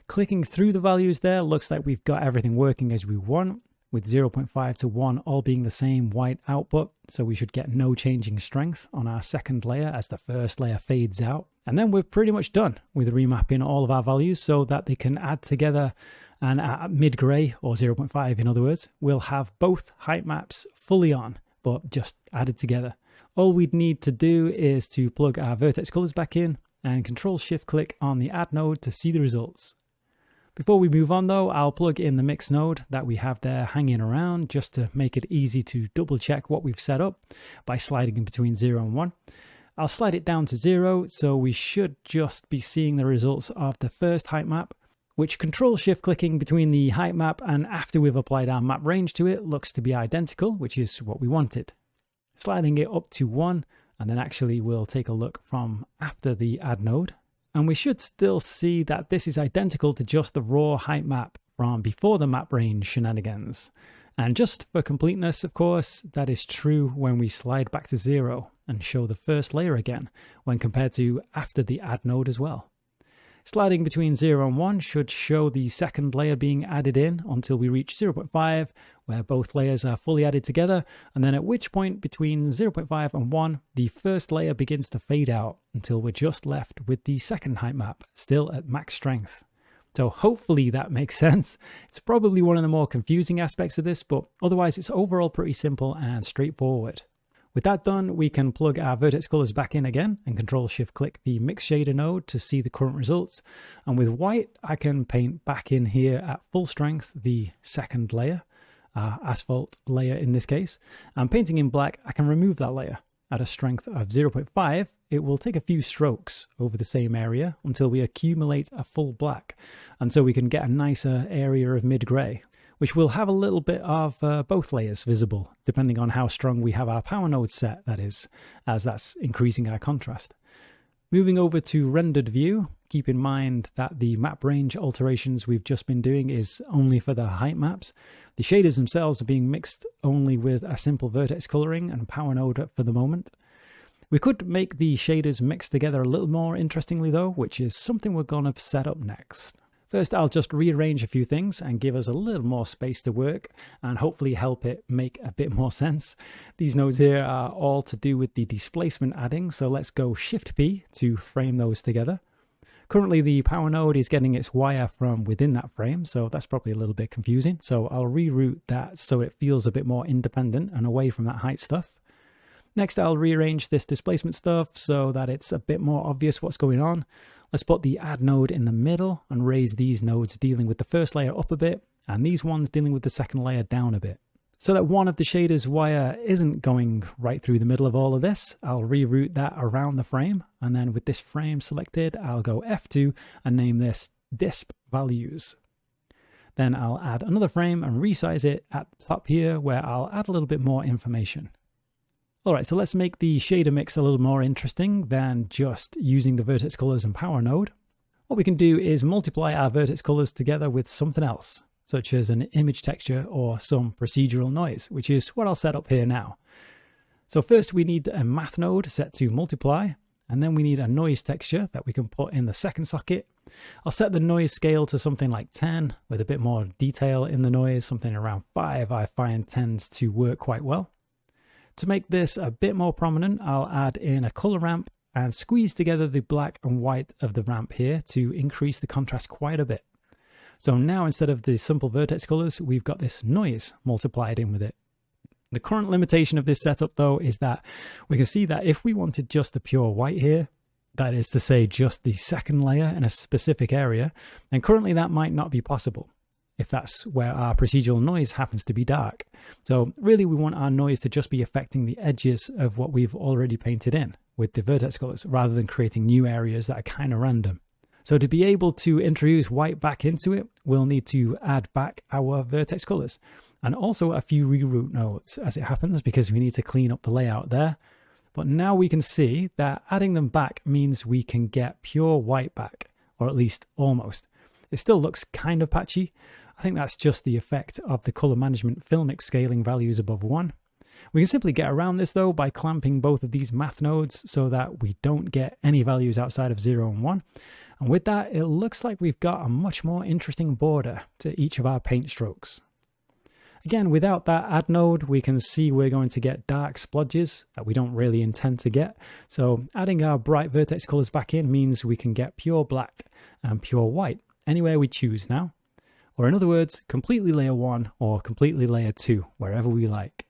Clicking through the values there looks like we've got everything working as we want, with 0.5 to 1 all being the same white output. So we should get no changing strength on our second layer as the first layer fades out. And then we're pretty much done with remapping all of our values so that they can add together. And at mid-gray, or 0.5 in other words, we'll have both height maps fully on, but just added together. All we'd need to do is to plug our vertex colors back in and Control-Shift-click on the Add node to see the results. Before we move on though, I'll plug in the Mix node that we have there hanging around just to make it easy to double check what we've set up by sliding in between 0 and 1. I'll slide it down to 0, so we should just be seeing the results of the first height map, which Control-Shift-clicking between the height map and after we've applied our map range to it looks to be identical, which is what we wanted. Sliding it up to 1, and then actually we'll take a look from after the Add node. And we should still see that this is identical to just the raw height map from before the map range shenanigans. And just for completeness, of course, that is true when we slide back to 0 and show the first layer again, when compared to after the Add node as well. Sliding between 0 and 1 should show the second layer being added in until we reach 0.5, where both layers are fully added together, and then at which point between 0.5 and 1, the first layer begins to fade out until we're just left with the second height map, still at max strength. So hopefully that makes sense. It's probably one of the more confusing aspects of this, but otherwise it's overall pretty simple and straightforward. With that done, we can plug our vertex colors back in again and Control-Shift-click the Mix Shader node to see the current results. And with white, I can paint back in here at full strength the second layer, asphalt layer in this case. And painting in black, I can remove that layer. At a strength of 0.5, it will take a few strokes over the same area until we accumulate a full black. And so we can get a nicer area of mid-gray, which will have a little bit of both layers visible, depending on how strong we have our power node set, that is, as that's increasing our contrast. Moving over to rendered view, keep in mind that the map range alterations we've just been doing is only for the height maps. The shaders themselves are being mixed only with a simple vertex coloring and power node for the moment. We could make the shaders mix together a little more interestingly though, which is something we're going to set up next. First, I'll just rearrange a few things and give us a little more space to work and hopefully help it make a bit more sense. These nodes here are all to do with the displacement adding, so let's go Shift-P to frame those together. Currently the power node is getting its wire from within that frame, so that's probably a little bit confusing. So I'll reroute that so it feels a bit more independent and away from that height stuff. Next, I'll rearrange this displacement stuff so that it's a bit more obvious what's going on. Let's put the add node in the middle and raise these nodes dealing with the first layer up a bit, and these ones dealing with the second layer down a bit. So that one of the shader's wire isn't going right through the middle of all of this, I'll reroute that around the frame, and then with this frame selected, I'll go F2 and name this disp values. Then I'll add another frame and resize it at the top here, where I'll add a little bit more information. Alright, so let's make the shader mix a little more interesting than just using the vertex colors and power node. What we can do is multiply our vertex colors together with something else, such as an image texture or some procedural noise, which is what I'll set up here now. So first we need a math node set to multiply, and then we need a noise texture that we can put in the second socket. I'll set the noise scale to something like 10 with a bit more detail in the noise, something around 5 I find tends to work quite well. To make this a bit more prominent, I'll add in a color ramp and squeeze together the black and white of the ramp here to increase the contrast quite a bit. So now instead of the simple vertex colors, we've got this noise multiplied in with it. The current limitation of this setup though is that we can see that if we wanted just the pure white here, that is to say just the second layer in a specific area, then currently that might not be possible if that's where our procedural noise happens to be dark. So really we want our noise to just be affecting the edges of what we've already painted in with the vertex colors, rather than creating new areas that are kind of random. So to be able to introduce white back into it, we'll need to add back our vertex colors and also a few reroute nodes as it happens, because we need to clean up the layout there. But now we can see that adding them back means we can get pure white back, or at least almost. It still looks kind of patchy. I think that's just the effect of the color management filmic scaling values above 1. We can simply get around this though by clamping both of these math nodes so that we don't get any values outside of 0 and 1. And with that, it looks like we've got a much more interesting border to each of our paint strokes. Again, without that add node, we can see we're going to get dark splodges that we don't really intend to get. So adding our bright vertex colors back in means we can get pure black and pure white anywhere we choose now. Or in other words, completely layer 1 or completely layer 2, wherever we like.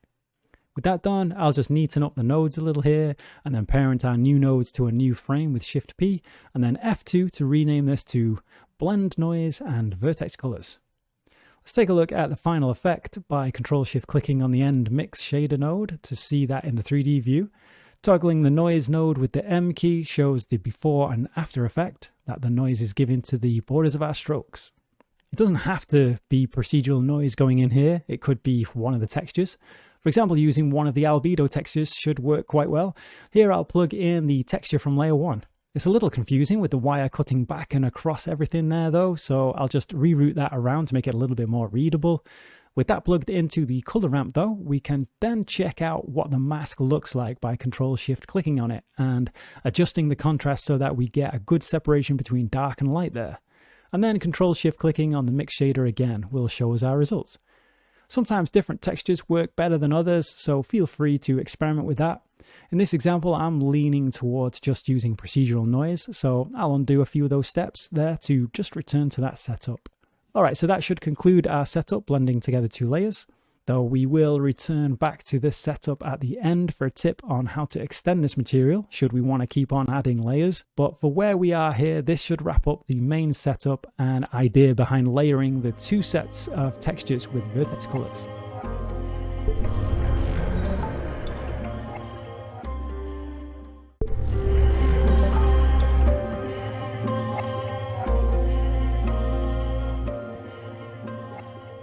With that done, I'll just neaten up the nodes a little here, and then parent our new nodes to a new frame with Shift P, and then F2 to rename this to Blend Noise and Vertex Colors. Let's take a look at the final effect by Control-Shift clicking on the End Mix Shader node to see that in the 3D view. Toggling the noise node with the M key shows the before and after effect that the noise is given to the borders of our strokes. It doesn't have to be procedural noise going in here, it could be one of the textures. For example, using one of the albedo textures should work quite well. Here I'll plug in the texture from layer 1. It's a little confusing with the wire cutting back and across everything there though, so I'll just reroute that around to make it a little bit more readable. With that plugged into the color ramp though, we can then check out what the mask looks like by Control-Shift clicking on it and adjusting the contrast so that we get a good separation between dark and light there. And then Control-Shift clicking on the mix shader again will show us our results. Sometimes different textures work better than others, so feel free to experiment with that. In this example, I'm leaning towards just using procedural noise, so I'll undo a few of those steps there to just return to that setup. Alright, so that should conclude our setup blending together 2 layers. Though we will return back to this setup at the end for a tip on how to extend this material should we want to keep on adding layers. But for where we are here, this should wrap up the main setup and idea behind layering the 2 sets of textures with vertex colors.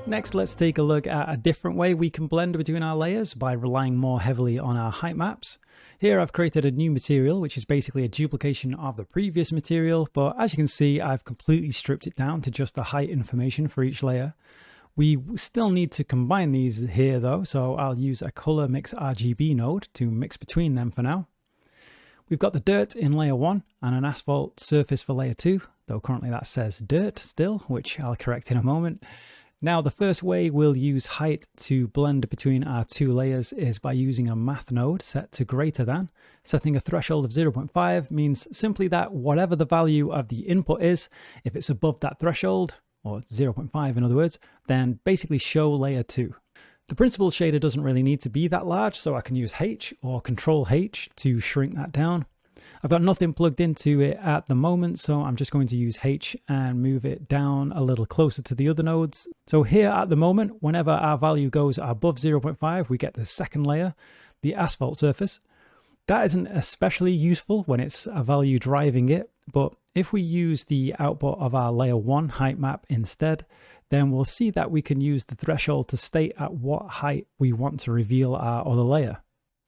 Next, let's take a look at a different way we can blend between our layers by relying more heavily on our height maps. Here I've created a new material, which is basically a duplication of the previous material, but as you can see, I've completely stripped it down to just the height information for each layer. We still need to combine these here though, so I'll use a color mix RGB node to mix between them for now. We've got the dirt in layer 1 and an asphalt surface for layer 2, though currently that says dirt still, which I'll correct in a moment. Now, the first way we'll use height to blend between our two layers is by using a math node set to greater than. Setting a threshold of 0.5 means simply that whatever the value of the input is, if it's above that threshold, or 0.5 in other words, then basically show layer 2. The principled shader doesn't really need to be that large, so I can use H or Control H to shrink that down. I've got nothing plugged into it at the moment, so I'm just going to use H and move it down a little closer to the other nodes. So here at the moment, whenever our value goes above 0.5, we get the second layer, the asphalt surface. That isn't especially useful when it's a value driving it, but if we use the output of our layer 1 height map instead, then we'll see that we can use the threshold to state at what height we want to reveal our other layer.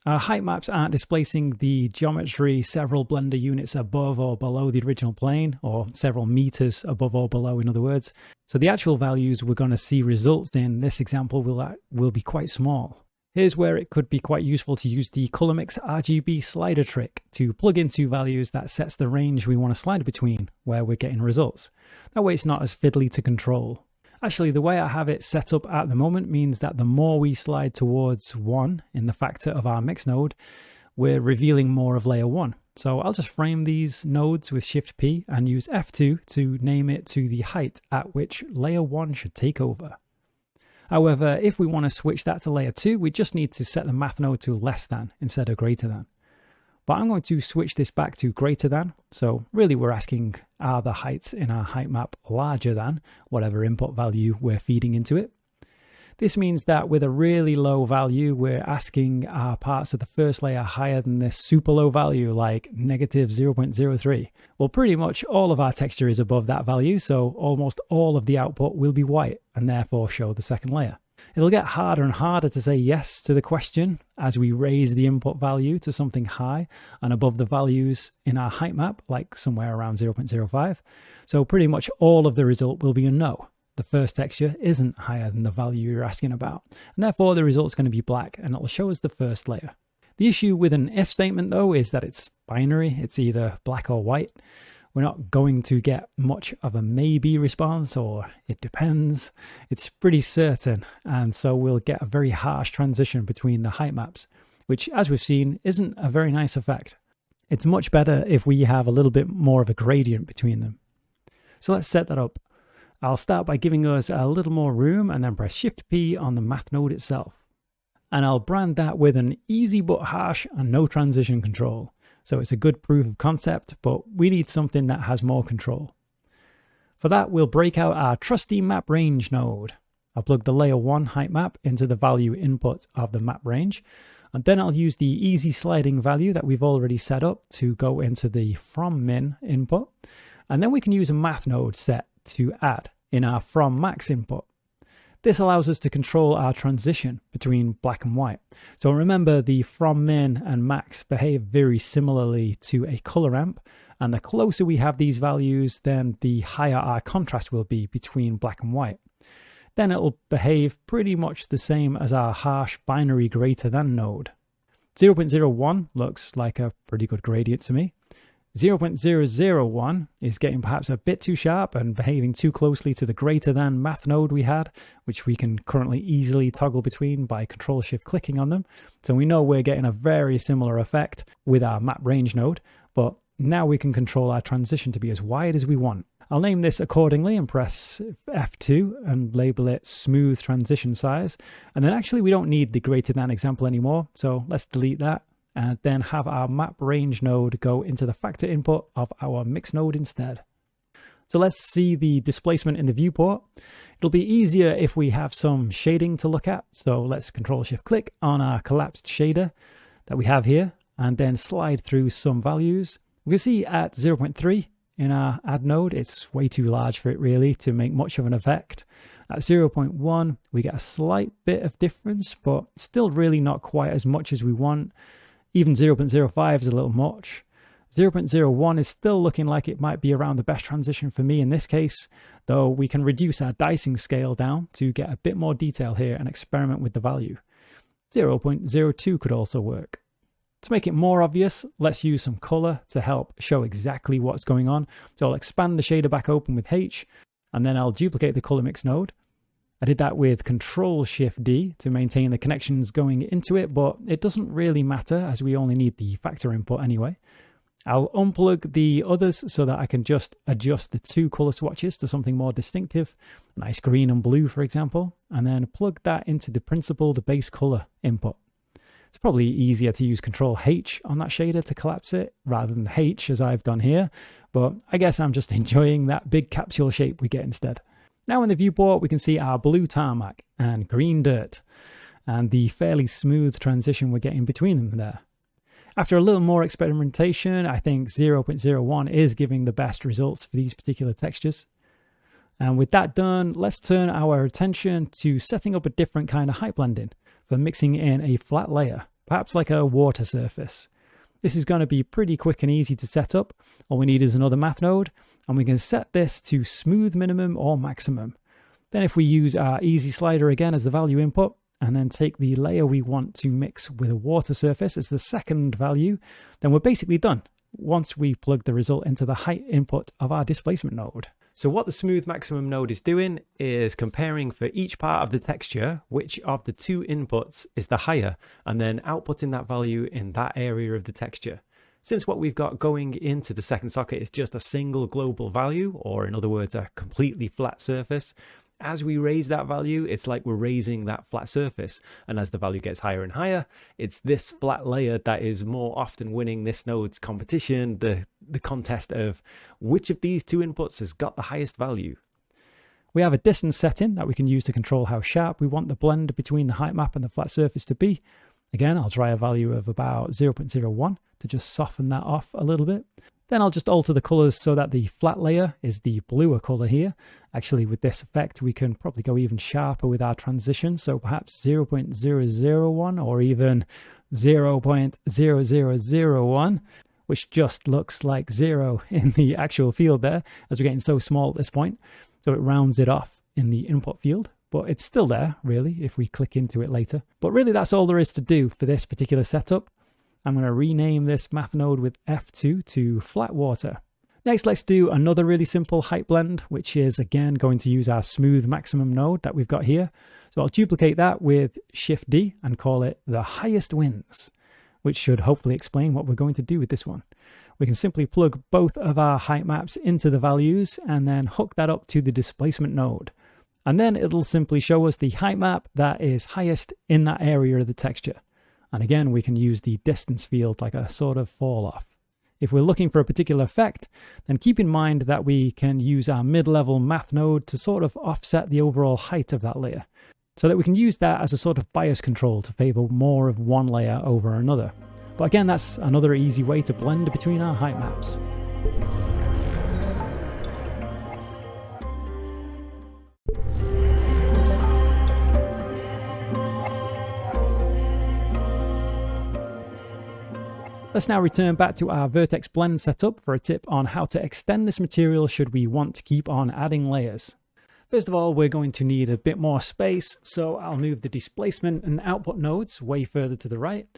Our height maps aren't displacing the geometry several Blender units above or below the original plane, or several meters above or below, in other words. So the actual values we're going to see results in this example will be quite small. Here's where it could be quite useful to use the Color Mix RGB slider trick to plug in two values that sets the range we want to slide between where we're getting results. That way it's not as fiddly to control. Actually, the way I have it set up at the moment means that the more we slide towards 1 in the factor of our mix node, we're revealing more of layer 1. So I'll just frame these nodes with Shift P and use F2 to name it to the height at which layer 1 should take over. However, if we want to switch that to layer 2, we just need to set the math node to less than instead of greater than. But I'm going to switch this back to greater than. So really we're asking, are the heights in our height map larger than whatever input value we're feeding into it? This means that with a really low value, we're asking our parts of the first layer higher than this super low value, like negative 0.03. Well, pretty much all of our texture is above that value, so almost all of the output will be white and therefore show the second layer. It'll get harder and harder to say yes to the question as we raise the input value to something high and above the values in our height map, like somewhere around 0.05. So pretty much all of the result will be a no. The first texture isn't higher than the value you're asking about, and therefore the result's going to be black and it'll show us the first layer. The issue with an if statement though is that it's binary, it's either black or white. We're not going to get much of a maybe response or it depends. It's pretty certain, and so we'll get a very harsh transition between the height maps, which as we've seen isn't a very nice effect. It's much better if we have a little bit more of a gradient between them. So let's set that up. I'll start by giving us a little more room and then press Shift P on the math node itself. And I'll brand that with an easy but harsh and no transition control. So it's a good proof of concept, but we need something that has more control. For that, we'll break out our trusty map range node. I'll plug the layer 1 height map into the value input of the map range, and then I'll use the easy sliding value that we've already set up to go into the from min input, and then we can use a math node set to add in our from max input. This allows us to control our transition between black and white. So remember, the from min and max behave very similarly to a color ramp, and the closer we have these values, then the higher our contrast will be between black and white. Then it'll behave pretty much the same as our harsh binary greater than node. 0.01 looks like a pretty good gradient to me. 0.001 is getting perhaps a bit too sharp and behaving too closely to the greater than math node we had, which we can currently easily toggle between by Control-Shift clicking on them. So we know we're getting a very similar effect with our map range node, but now we can control our transition to be as wide as we want. I'll name this accordingly and press F2 and label it smooth transition size. And then actually we don't need the greater than example anymore, so let's delete that. And then have our map range node go into the factor input of our mix node instead. So let's see the displacement in the viewport. It'll be easier if we have some shading to look at. So let's Control-Shift click on our collapsed shader that we have here and then slide through some values. We can see at 0.3 in our add node, it's way too large for it really to make much of an effect. At 0.1, we get a slight bit of difference, but still really not quite as much as we want. Even 0.05 is a little much. 0.01 is still looking like it might be around the best transition for me in this case, though we can reduce our dicing scale down to get a bit more detail here and experiment with the value. 0.02 could also work. To make it more obvious, let's use some color to help show exactly what's going on. So I'll expand the shader back open with H, and then I'll duplicate the color mix node. I did that with Control-Shift-D to maintain the connections going into it, but it doesn't really matter as we only need the factor input anyway. I'll unplug the others so that I can just adjust the two color swatches to something more distinctive, nice green and blue for example, and then plug that into the principled base color input. It's probably easier to use Control-H on that shader to collapse it rather than H as I've done here, but I guess I'm just enjoying that big capsule shape we get instead. Now in the viewport we can see our blue tarmac and green dirt and the fairly smooth transition we're getting between them there. After a little more experimentation, I think 0.01 is giving the best results for these particular textures. And with that done, let's turn our attention to setting up a different kind of height blending for mixing in a flat layer, perhaps like a water surface. This is going to be pretty quick and easy to set up. All we need is another math node, and we can set this to smooth minimum or maximum. Then if we use our easy slider again as the value input, and then take the layer we want to mix with a water surface as the second value, then we're basically done once we plug the result into the height input of our displacement node. So what the smooth maximum node is doing is comparing for each part of the texture which of the two inputs is the higher, and then outputting that value in that area of the texture. Since what we've got going into the second socket is just a single global value, or in other words a completely flat surface, as we raise that value, it's like we're raising that flat surface. And as the value gets higher and higher, it's this flat layer that is more often winning this node's competition, the contest of which of these two inputs has got the highest value. We have a distance setting that we can use to control how sharp we want the blend between the height map and the flat surface to be. Again, I'll try a value of about 0.01 to just soften that off a little bit. Then I'll just alter the colors so that the flat layer is the bluer color here. Actually, with this effect, we can probably go even sharper with our transition. So perhaps 0.001 or even 0.0001, which just looks like 0 in the actual field there, as we're getting so small at this point. So it rounds it off in the input field, but it's still there, really, if we click into it later. But really, that's all there is to do for this particular setup. I'm going to rename this math node with F2 to flat water. Next, let's do another really simple height blend, which is again going to use our smooth maximum node that we've got here. So I'll duplicate that with Shift D and call it the highest winds, which should hopefully explain what we're going to do with this one. We can simply plug both of our height maps into the values and then hook that up to the displacement node. And then it'll simply show us the height map that is highest in that area of the texture. And again, we can use the distance field like a sort of fall off. If we're looking for a particular effect, then keep in mind that we can use our mid-level math node to sort of offset the overall height of that layer, so that we can use that as a sort of bias control to favor more of one layer over another. But again, that's another easy way to blend between our height maps. Let's now return back to our Vertex Blend setup for a tip on how to extend this material should we want to keep on adding layers. First of all, we're going to need a bit more space, so I'll move the displacement and output nodes way further to the right.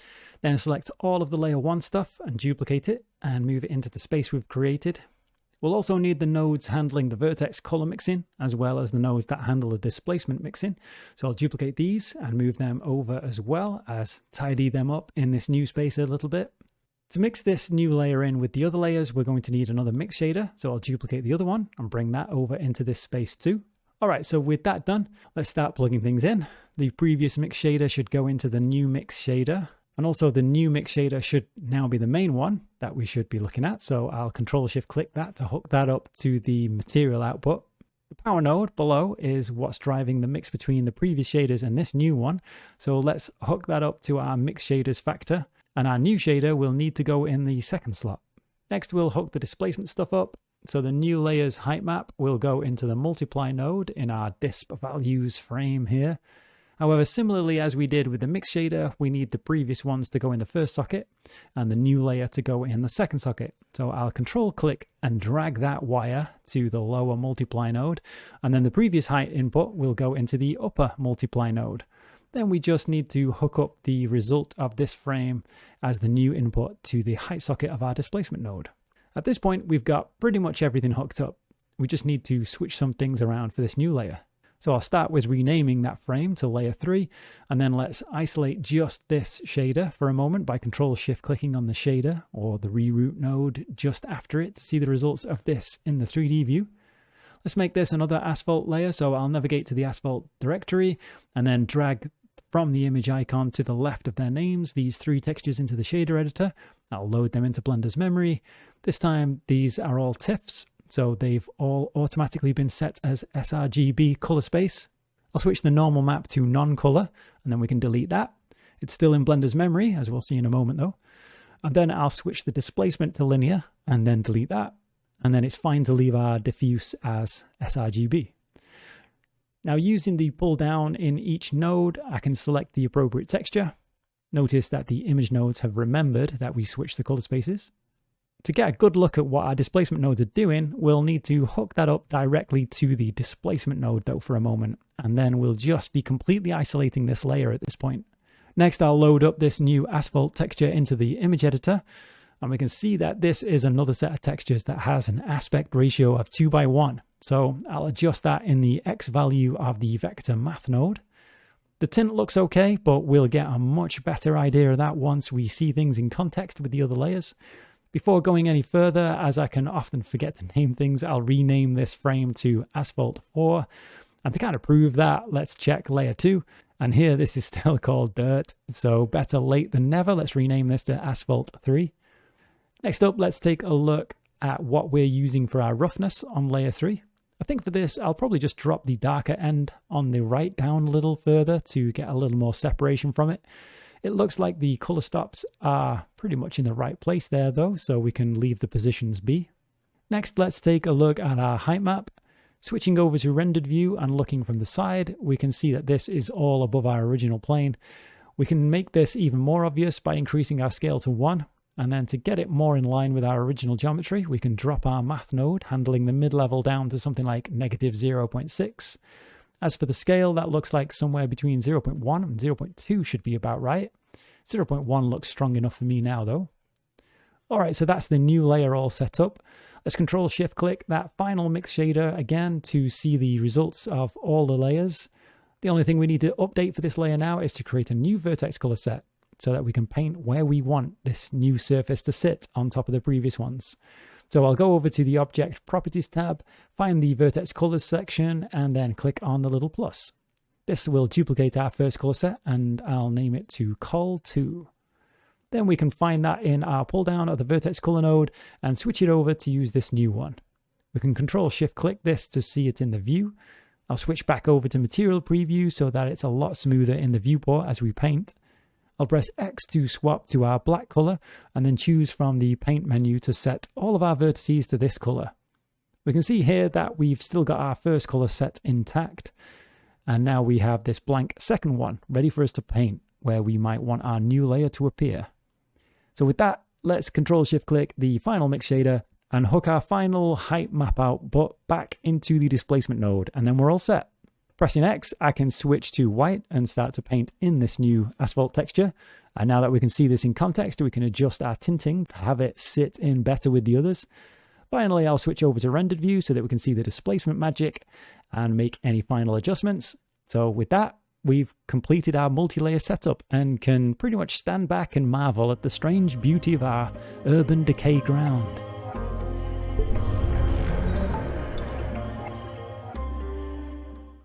Then select all of the layer 1 stuff and duplicate it and move it into the space we've created. We'll also need the nodes handling the vertex color mixing, as well as the nodes that handle the displacement mixing. So I'll duplicate these and move them over as well as tidy them up in this new space a little bit. To mix this new layer in with the other layers, we're going to need another mix shader. So I'll duplicate the other one and bring that over into this space too. All right, so with that done, let's start plugging things in. The previous mix shader should go into the new mix shader. And also the new mix shader should now be the main one that we should be looking at. So I'll Control-Shift-Click that to hook that up to the material output. The power node below is what's driving the mix between the previous shaders and this new one. So let's hook that up to our mix shaders factor. And our new shader will need to go in the second slot. Next, we'll hook the displacement stuff up. So the new layer's height map will go into the multiply node in our disp values frame here. However, similarly as we did with the mix shader, we need the previous ones to go in the first socket and the new layer to go in the second socket. So I'll Control-Click and drag that wire to the lower multiply node. And then the previous height input will go into the upper multiply node. Then we just need to hook up the result of this frame as the new input to the height socket of our displacement node. At this point, we've got pretty much everything hooked up. We just need to switch some things around for this new layer. So I'll start with renaming that frame to layer 3, and then let's isolate just this shader for a moment by Control-Shift-clicking on the shader or the reroute node just after it to see the results of this in the 3D view. Let's make this another asphalt layer, so I'll navigate to the asphalt directory and then drag from the image icon to the left of their names these 3 textures into the shader editor. I'll load them into Blender's memory. This time these are all TIFFs, so they've all automatically been set as sRGB color space. I'll switch the normal map to non-color, and then we can delete that. It's still in Blender's memory, as we'll see in a moment though. And then I'll switch the displacement to linear, and then delete that. And then it's fine to leave our diffuse as sRGB. Now, using the pull down in each node, I can select the appropriate texture. Notice that the image nodes have remembered that we switched the color spaces. To get a good look at what our displacement nodes are doing, we'll need to hook that up directly to the displacement node though for a moment, and then we'll just be completely isolating this layer at this point. Next, I'll load up this new asphalt texture into the image editor, and we can see that this is another set of textures that has an aspect ratio of 2:1. So I'll adjust that in the X value of the vector math node. The tint looks okay, but we'll get a much better idea of that once we see things in context with the other layers. Before going any further, as I can often forget to name things, I'll rename this frame to Asphalt 4. And to kind of prove that, let's check layer 2. And here this is still called Dirt, so better late than never. Let's rename this to Asphalt 3. Next up, let's take a look at what we're using for our roughness on layer 3. I think for this, I'll probably just drop the darker end on the right down a little further to get a little more separation from it. It looks like the color stops are pretty much in the right place there though, so we can leave the positions be. Next, let's take a look at our height map. Switching over to rendered view and looking from the side, we can see that this is all above our original plane. We can make this even more obvious by increasing our scale to 1. And then to get it more in line with our original geometry, we can drop our math node, handling the mid-level down to something like -0.6. As for the scale, that looks like somewhere between 0.1 and 0.2 should be about right. 0.1 looks strong enough for me now though. Alright, so that's the new layer all set up. Let's Control-Shift-click that final mix shader again to see the results of all the layers. The only thing we need to update for this layer now is to create a new vertex color set, so that we can paint where we want this new surface to sit on top of the previous ones. So I'll go over to the Object Properties tab, find the Vertex Colors section, and then click on the little plus. This will duplicate our first color set, and I'll name it to Col 2. Then we can find that in our pull down of the Vertex Color node and switch it over to use this new one. We can Control-Shift-click this to see it in the view. I'll switch back over to Material Preview so that it's a lot smoother in the viewport as we paint. I'll press X to swap to our black color and then choose from the paint menu to set all of our vertices to this color. We can see here that we've still got our first color set intact, and now we have this blank second one ready for us to paint where we might want our new layer to appear. So with that, let's Control-Shift-click the final mix shader and hook our final height map output back into the displacement node, and then we're all set. Pressing X, I can switch to white and start to paint in this new asphalt texture. And now that we can see this in context, we can adjust our tinting to have it sit in better with the others. Finally, I'll switch over to rendered view so that we can see the displacement magic and make any final adjustments. So with that, we've completed our multi-layer setup and can pretty much stand back and marvel at the strange beauty of our urban decay ground.